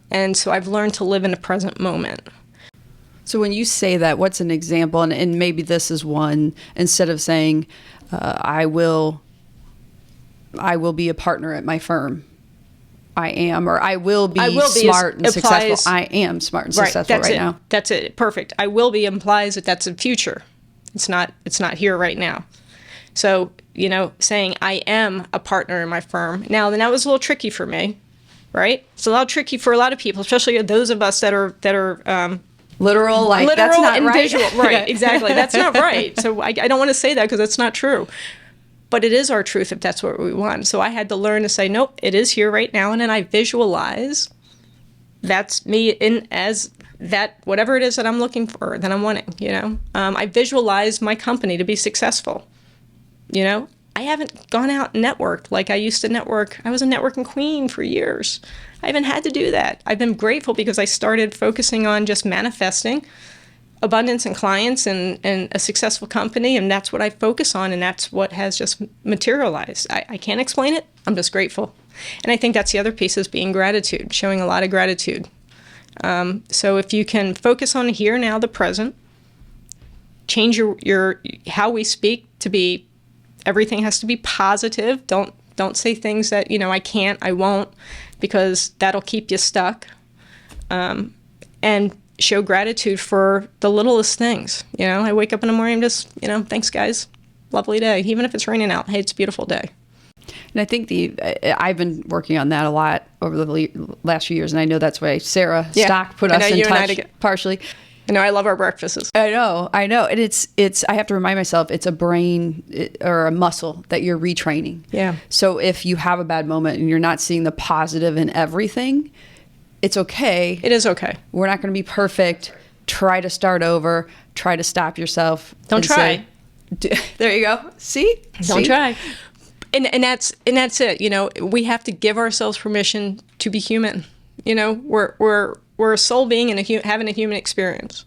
And so I've learned to live in the present moment. So when you say that, what's an example? And maybe this is one, instead of saying, I will be a partner at my firm. I am, or I will be smart and successful. I am smart and successful right now. That's it. Perfect. I will be implies that that's a future. It's not here right now. So, saying I am a partner in my firm. Now, then that was a little tricky for me, right? It's a little tricky for a lot of people, especially those of us that are literal, that's not and right. Visual. Right, exactly. That's not right. So I don't want to say that because that's not true. But it is our truth if that's what we want. So I had to learn to say, nope, it is here right now. And then I visualize that's me in as that, whatever it is that I'm looking for, that I'm wanting, I visualize my company to be successful. I haven't gone out and networked like I used to network. I was a networking queen for years. I haven't had to do that. I've been grateful because I started focusing on just manifesting abundance and clients and a successful company, and that's what I focus on, and that's what has just materialized. I can't explain it. I'm just grateful. And I think that's the other piece is being gratitude, showing a lot of gratitude. So if you can focus on here, now, the present, change your how we speak to be, everything has to be positive. Don't say things that, I can't, I won't, because that'll keep you stuck. And show gratitude for the littlest things. I wake up in the morning, just, thanks guys, lovely day. Even if it's raining out, hey, it's a beautiful day. And I think I've been working on that a lot over the last few years, and I know that's why Sarah Stock put us in touch partially. I love our breakfasts. I know. And it's I have to remind myself, it's a brain or a muscle that you're retraining. Yeah. So if you have a bad moment and you're not seeing the positive in everything, it's okay. It is okay. We're not going to be perfect. Try to start over. Try to stop yourself. Don't try. There you go. See? Don't try. And that's it. We have to give ourselves permission to be human. We're a soul being and having a human experience.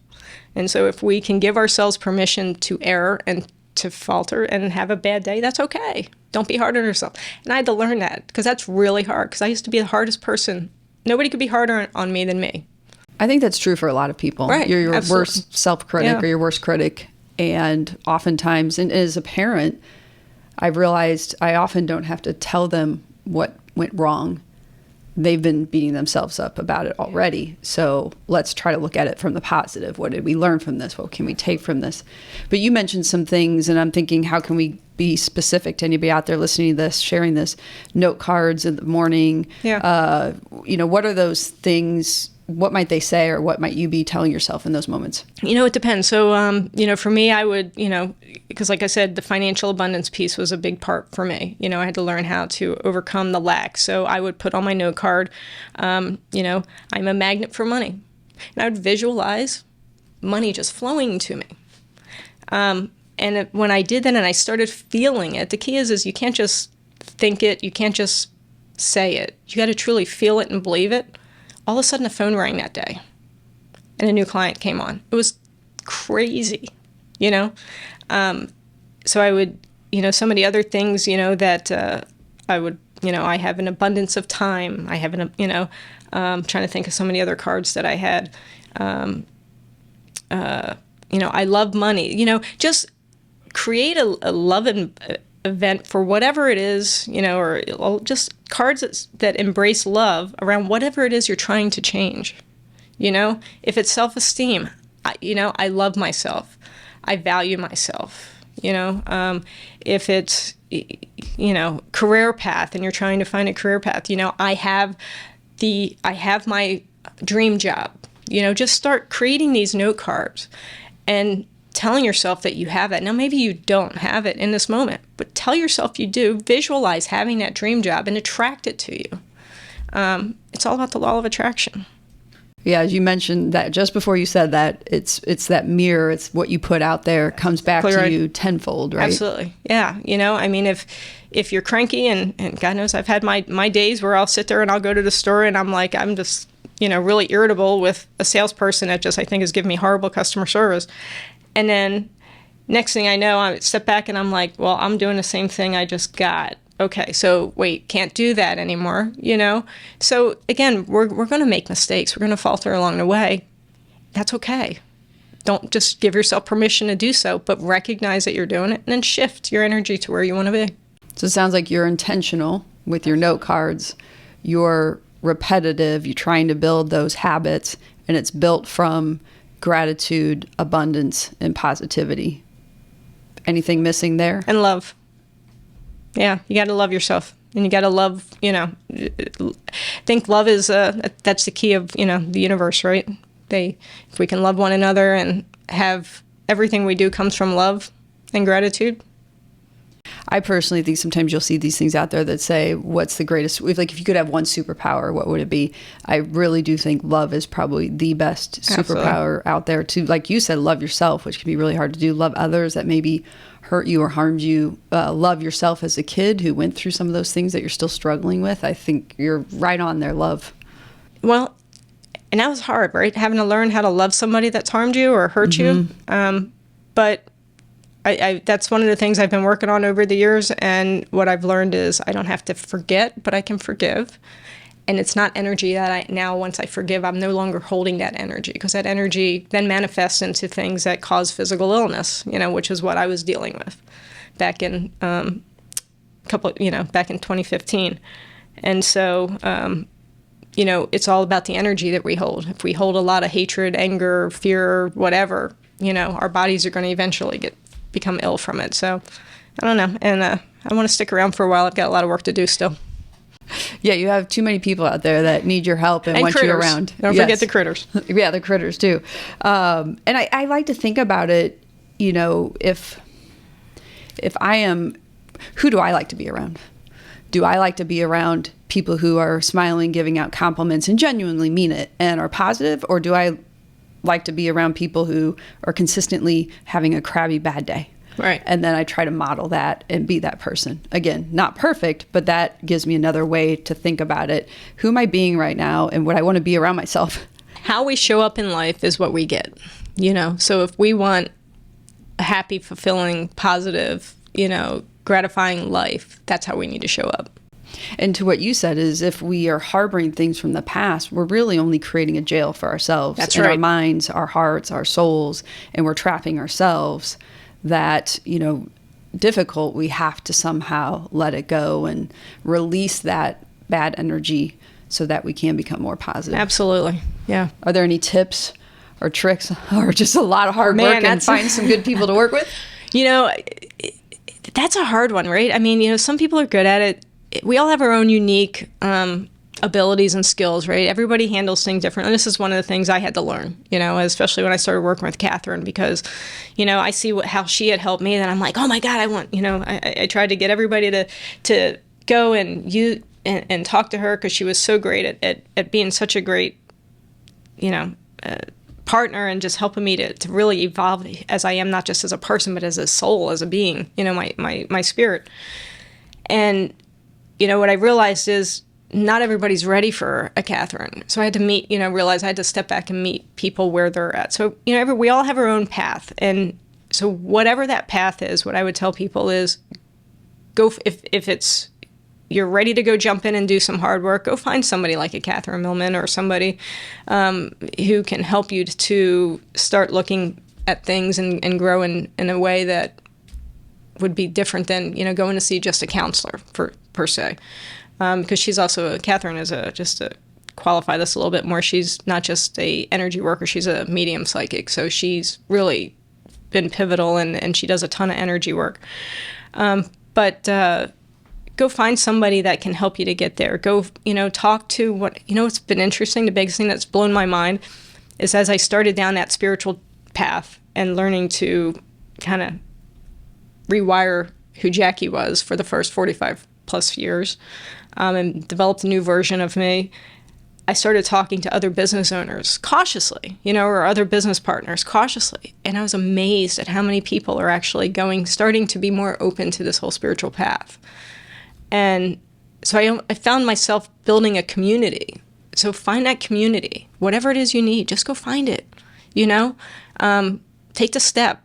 And so if we can give ourselves permission to err and to falter and have a bad day, that's okay. Don't be hard on yourself. And I had to learn that because that's really hard, because I used to be the hardest person. Nobody could be harder on me than me. I think that's true for a lot of people. Right, You're your absolutely. worst self-critic or your worst critic. And oftentimes, and as a parent, I've realized I often don't have to tell them what went wrong. they've been beating themselves up about it already. So let's try to look at it from the positive. What did we learn from this? What can we take from this? But you mentioned some things, and I'm thinking, how can we be specific to anybody out there listening to this, sharing this? Note cards in the morning. Yeah. What are those things? What might they say, or what might you be telling yourself in those moments? It depends. So, for me, I would, because like I said, the financial abundance piece was a big part for me. I had to learn how to overcome the lack. So I would put on my note card, I'm a magnet for money. And I would visualize money just flowing to me. When I did that and I started feeling it, the key is you can't just think it, you can't just say it. You got to truly feel it and believe it. All of a sudden, the phone rang that day, and a new client came on. It was crazy, So I would, some of the other things, that I would, I have an abundance of time. I have trying to think of some of the other cards that I had. I love money. Just create a love event for whatever it is, or just cards that embrace love around whatever it is you're trying to change. If it's self-esteem, I love myself. I value myself. If it's, career path and you're trying to find a career path, I have my dream job. Just start creating these note cards and telling yourself that you have it. Now, maybe you don't have it in this moment, but tell yourself you do. Visualize having that dream job and attract it to you. It's all about the law of attraction. Yeah, as you mentioned that just before you said that, it's that mirror. It's what you put out there comes back to you tenfold, right? Absolutely. Yeah. If you're cranky, and God knows I've had my days where I'll sit there and I'll go to the store and I'm just, really irritable with a salesperson that just, I think, is giving me horrible customer service. And then next thing I know, I step back and I'm like, well, I'm doing the same thing I just got. Okay, so wait, can't do that anymore, So again, we're going to make mistakes. We're going to falter along the way. That's okay. Don't just give yourself permission to do so, but recognize that you're doing it and then shift your energy to where you want to be. So it sounds like you're intentional with your note cards. You're repetitive. You're trying to build those habits, and it's built from gratitude, abundance, and positivity. Anything missing there? And love. Yeah, you got to love yourself, and you got to love, I think love is, that's the key of, the universe, right? If we can love one another and have everything we do comes from love and gratitude. I personally think sometimes you'll see these things out there that say, what's the greatest, if you could have one superpower, what would it be? I really do think love is probably the best superpower out there to, like you said, love yourself, which can be really hard to do. Love others that maybe hurt you or harmed you. Love yourself as a kid who went through some of those things that you're still struggling with. I think you're right on there, love. Well, and that was hard, right? Having to learn how to love somebody that's harmed you or hurt you. But I that's one of the things I've been working on over the years, and what I've learned is I don't have to forget, but I can forgive. And it's not energy that once I forgive, I'm no longer holding that energy, because that energy then manifests into things that cause physical illness, which is what I was dealing with back in back in 2015. And so, it's all about the energy that we hold. If we hold a lot of hatred, anger, fear, whatever, our bodies are going to eventually become ill from it. So I don't know. And I want to stick around for a while. I've got a lot of work to do still. Yeah, you have too many people out there that need your help and want critters. You around. Don't forget the critters. Yeah, the critters too. And I like to think about it, if I am, who do I like to be around? Do I like to be around people who are smiling, giving out compliments and genuinely mean it and are positive? Or do I like to be around people who are consistently having a crabby bad day? Right. And then I try to model that and be that person. Again, not perfect, but that gives me another way to think about it. Who am I being right now, and what I want to be around myself? How we show up in life is what we get, So if we want a happy, fulfilling, positive, gratifying life, that's how we need to show up. And to what you said is, if we are harboring things from the past, we're really only creating a jail for ourselves. That's in right. Our minds, our hearts, our souls, and we're trapping ourselves. That, difficult, we have to somehow let it go and release that bad energy so that we can become more positive. Absolutely. Yeah. Are there any tips or tricks or just a lot of hard work and find some good people to work with? That's a hard one, right? I mean, some people are good at it. We all have our own unique abilities and skills, right? Everybody handles things different. And this is one of the things I had to learn, especially when I started working with Catherine, because, I see how she had helped me. And I'm like, oh my God, I want, I tried to get everybody to go and talk to her, because she was so great at being such a great, partner, and just helping me to really evolve as I am, not just as a person, but as a soul, as a being, my spirit. And, what I realized is not everybody's ready for a Catherine. So I had to realize I had to step back and meet people where they're at. So, we all have our own path. And so whatever that path is, what I would tell people is go, if it's, you're ready to go jump in and do some hard work, go find somebody like a Catherine Millman, or somebody who can help you to start looking at things and grow in a way that would be different than, going to see just a counselor per se. Because she's also, Catherine is just to qualify this a little bit more, she's not just a energy worker, she's a medium psychic. So she's really been pivotal, and she does a ton of energy work. But go find somebody that can help you to get there. Go, talk to what's been interesting, the biggest thing that's blown my mind is, as I started down that spiritual path and learning to kind of rewire who Jackie was for the first 45 plus years, and developed a new version of me, I started talking to other business owners cautiously, or other business partners cautiously. And I was amazed at how many people are actually starting to be more open to this whole spiritual path. And so I found myself building a community. So find that community. Whatever it is you need, just go find it, Take the step.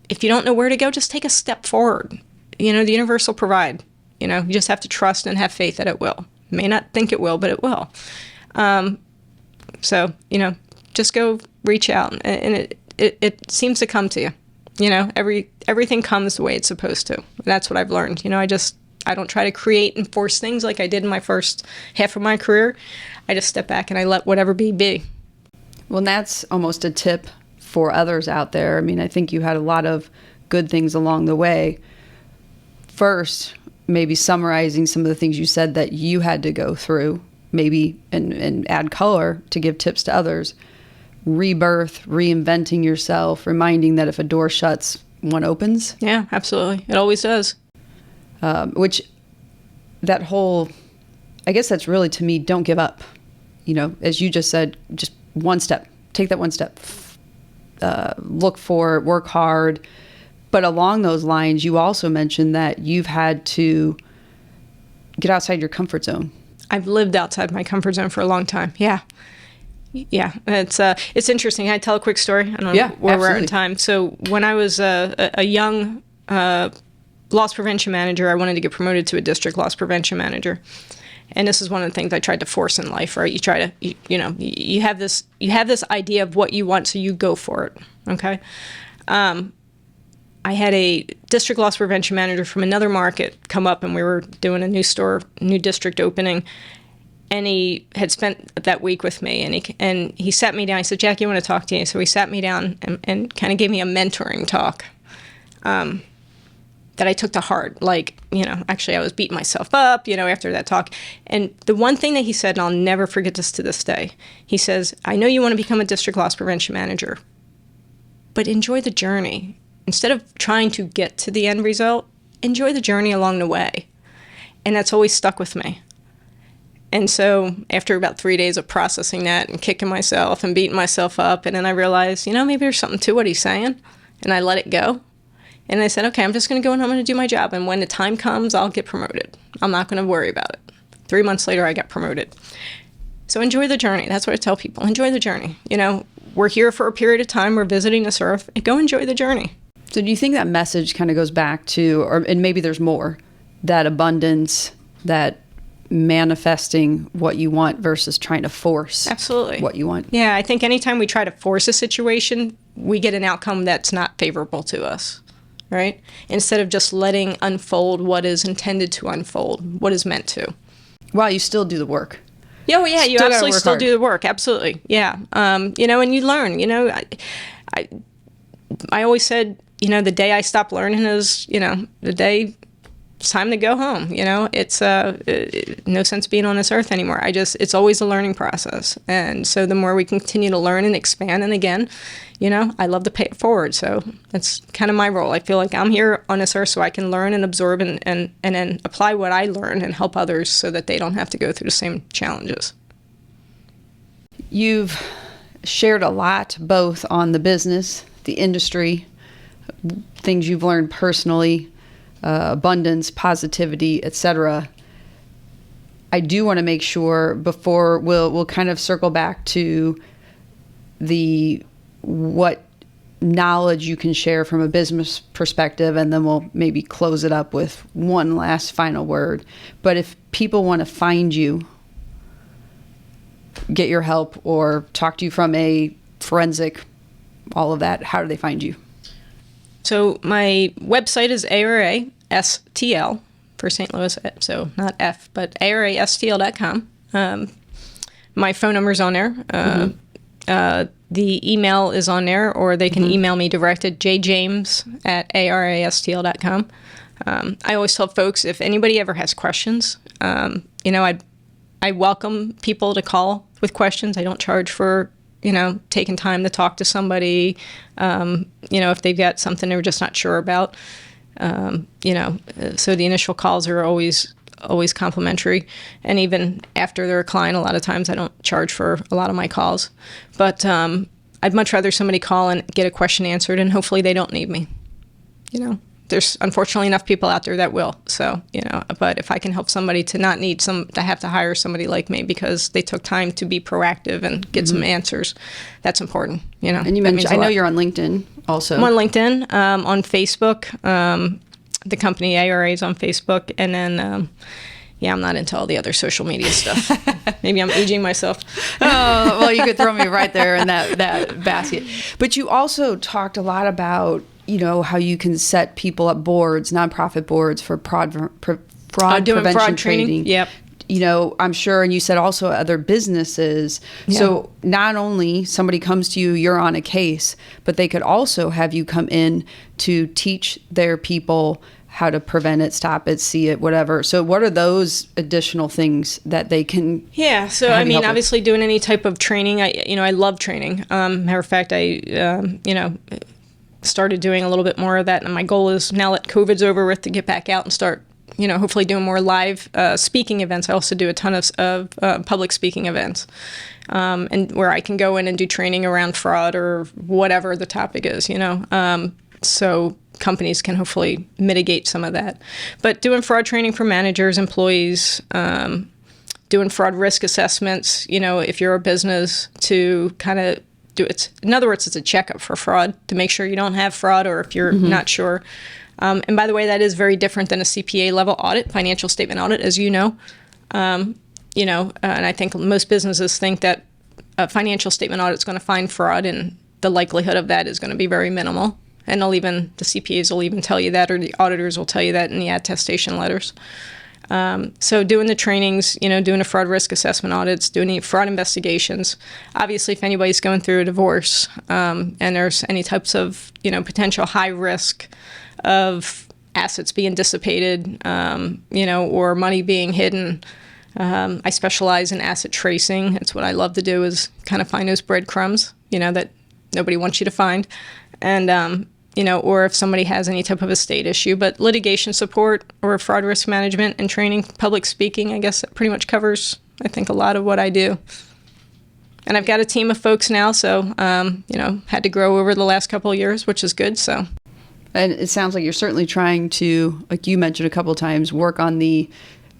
If you don't know where to go, just take a step forward. The universe will provide. You just have to trust and have faith that it will. May not think it will, but it will. So, just go reach out, and it seems to come to you. Everything comes the way it's supposed to. That's what I've learned. I don't try to create and force things like I did in my first half of my career. I just step back and I let whatever be. Well, and that's almost a tip for others out there. I mean, I think you had a lot of good things along the way. First, maybe summarizing some of the things you said that you had to go through, maybe, and add color to give tips to others. Rebirth, reinventing yourself, reminding that if a door shuts, one opens. Yeah, absolutely. It always does. Which that whole, I guess that's really, to me, don't give up. As you just said, just one step. Take that one step. Look for it, work hard. But along those lines, you also mentioned that you've had to get outside your comfort zone. I've lived outside my comfort zone for a long time. Yeah. Yeah. It's interesting. Can I tell a quick story? I don't know where we're at in time. So when I was a young loss prevention manager, I wanted to get promoted to a district loss prevention manager. And this is one of the things I tried to force in life, right? You try to, you have this idea of what you want, so you go for it. Okay. I had a district loss prevention manager from another market come up, and we were doing a new district opening. And he had spent that week with me, and he sat me down. He said, "Jackie, I want to talk to you." So he sat me down and kind of gave me a mentoring talk that I took to heart. Actually, I was beating myself up, after that talk. And the one thing that he said, and I'll never forget this to this day, he says, "I know you want to become a district loss prevention manager, but enjoy the journey. Instead of trying to get to the end result, enjoy the journey along the way." And that's always stuck with me. And so after about 3 days of processing that and kicking myself and beating myself up, and then I realized, maybe there's something to what he's saying, and I let it go. And I said, okay, I'm just going to go and I'm going to do my job. And when the time comes, I'll get promoted. I'm not going to worry about it. 3 months later, I got promoted. So enjoy the journey. That's what I tell people. Enjoy the journey. We're here for a period of time. We're visiting this earth. Go enjoy the journey. So do you think that message kind of goes back to, and maybe there's more, that abundance, that manifesting what you want versus trying to force absolutely what you want? Yeah, I think anytime we try to force a situation, we get an outcome that's not favorable to us, right? Instead of just letting unfold what is intended to unfold, what is meant to. While you still do the work. Yeah, well, yeah, you Still gotta absolutely work still hard. do the work. Absolutely. Yeah. You know, and you learn, you know, I always said, you know, the day I stop learning is, you know, the day it's time to go home. You know, it's no sense being on this earth anymore. It's always a learning process. And so the more we continue to learn and expand, and again, you know, I love to pay it forward. So that's kind of my role. I feel like I'm here on this earth so I can learn and absorb and then apply what I learn and help others so that they don't have to go through the same challenges. You've shared a lot, both on the business, the industry, things you've learned personally, abundance, positivity, etc. I do want to make sure before we'll kind of circle back to what knowledge you can share from a business perspective, and then we'll maybe close it up with one last final word. But if people want to find you, get your help, or talk to you from a forensic, all of that, how do they find you? So my website is ARASTL for St. Louis, so not F, but ARASTL.com. My phone number's on there. The email is on there, or they can email me direct at jjames@arastl.com. I always tell folks, if anybody ever has questions, you know, I welcome people to call with questions. I don't charge for, you know, taking time to talk to somebody, you know, if they've got something they're just not sure about, you know, so the initial calls are always complimentary. And even after they're a client, a lot of times I don't charge for a lot of my calls. But I'd much rather somebody call and get a question answered, and hopefully they don't need me. You know, there's unfortunately enough people out there that will. So, you know, but if I can help somebody to not need to have to hire somebody like me because they took time to be proactive and get some answers, that's important, you know. And you mentioned, I know you're on LinkedIn also. I'm on LinkedIn, on Facebook. The company ARA is on Facebook, and then yeah, I'm not into all the other social media stuff. Maybe I'm aging myself. Oh, well, you could throw me right there in that basket. But you also talked a lot about, you know, how you can set people up boards, nonprofit boards for fraud prevention fraud training. Yep. You know, I'm sure, and you said also other businesses. Yeah. So not only somebody comes to you, you're on a case, but they could also have you come in to teach their people how to prevent it, stop it, see it, whatever. So what are those additional things that they can? Yeah. So I mean, obviously doing any type of training, I love training. Matter of fact, I started doing a little bit more of that, and my goal is now that COVID's over with to get back out and start, you know, hopefully doing more live speaking events. I also do a ton of public speaking events, and where I can go in and do training around fraud or whatever the topic is, you know. So companies can hopefully mitigate some of that. But doing fraud training for managers, employees, doing fraud risk assessments, you know, if you're a business, to kind of do it. In other words, it's a checkup for fraud to make sure you don't have fraud, or if you're not sure. And by the way, that is very different than a CPA level audit, financial statement audit, as you know. You know, and I think most businesses think that a financial statement audit is going to find fraud, and the likelihood of that is going to be very minimal. And the CPAs will even tell you that, or the auditors will tell you that in the attestation letters. So doing the trainings, you know, doing the fraud risk assessment audits, doing the fraud investigations. Obviously, if anybody's going through a divorce, and there's any types of, you know, potential high risk of assets being dissipated, you know, or money being hidden, I specialize in asset tracing. That's what I love to do, is kind of find those breadcrumbs, you know, that nobody wants you to find. And, you know, or if somebody has any type of estate issue. But litigation support or fraud risk management and training, public speaking, I guess that pretty much covers, I think, a lot of what I do. And I've got a team of folks now, so, you know, had to grow over the last couple of years, which is good, so. And it sounds like you're certainly trying to, like you mentioned a couple of times, work on the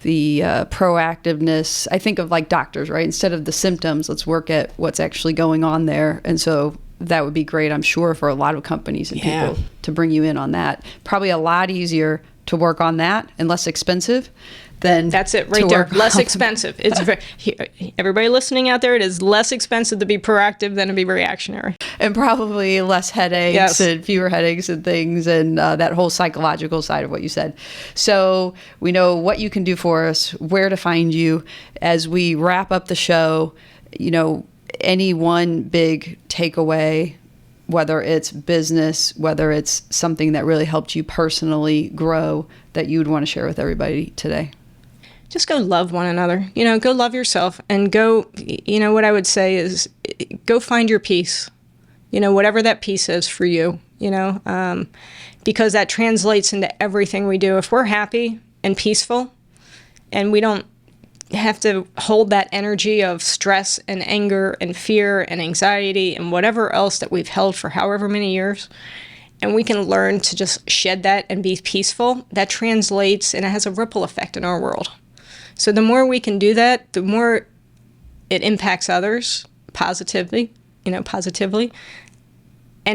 proactiveness. I think of like doctors, right? Instead of the symptoms, let's work at what's actually going on there. And so that would be great, I'm sure, for a lot of companies and people to bring you in on that. Probably a lot easier to work on that and less expensive than That's it to right there. work Less on- expensive. It's everybody listening out there, it is less expensive to be proactive than to be reactionary. and probably less headaches Yes. and fewer headaches and things, and that whole psychological side of what you said. So we know what you can do for us, where to find you. As we wrap up the show, any one big takeaway, whether it's business, whether it's something that really helped you personally grow, that you would want to share with everybody today? Just go love one another. Go love yourself, and go, what I would say is go find your peace, whatever that peace is for you, because that translates into everything we do. If we're happy and peaceful and we don't have to hold that energy of stress and anger and fear and anxiety and whatever else that we've held for however many years, and we can learn to just shed that and be peaceful, that translates and it has a ripple effect in our world. So the more we can do that, the more it impacts others positively, and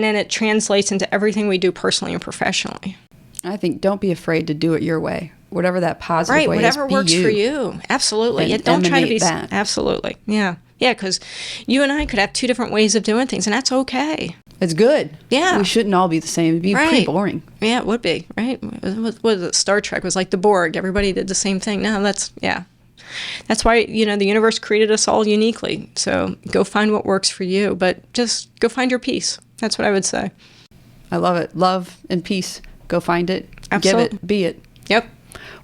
then it translates into everything we do personally and professionally. I think don't be afraid to do it your way. Whatever that positive Right, way whatever is, be works you. for you. Absolutely. And Yeah, don't try to be emanate that. Absolutely. Yeah. Yeah, because you and I could have two different ways of doing things, and that's okay. It's good. Yeah. We shouldn't all be the same. It'd be pretty Right. boring. Yeah, it would be, right? What was it? Star Trek was like the Borg. Everybody did the same thing. No, that's why, the universe created us all uniquely. So go find what works for you, but just go find your peace. That's what I would say. I love it. Love and peace. Go find it. Absolutely. Give it. Be it. Yep.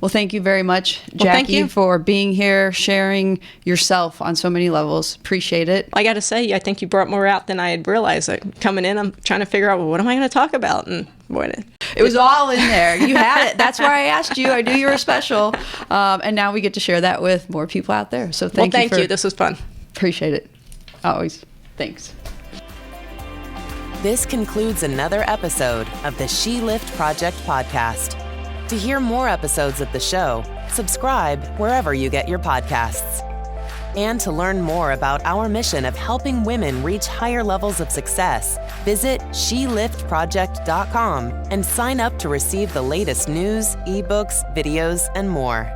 Well, thank you very much, Well, thank Jackie, you. for being here, sharing yourself on so many levels. Appreciate it. I got to say, I think you brought more out than I had realized. Coming in, I'm trying to figure out, well, what am I going to talk about? And boy, It was all in there. You had it. That's why I asked you. I knew you were special. And now we get to share that with more people out there. So thank you. This was fun. Appreciate it. Always. Thanks. This concludes another episode of the She Lift Project podcast. To hear more episodes of the show, subscribe wherever you get your podcasts. And to learn more about our mission of helping women reach higher levels of success, visit sheliftproject.com and sign up to receive the latest news, ebooks, videos, and more.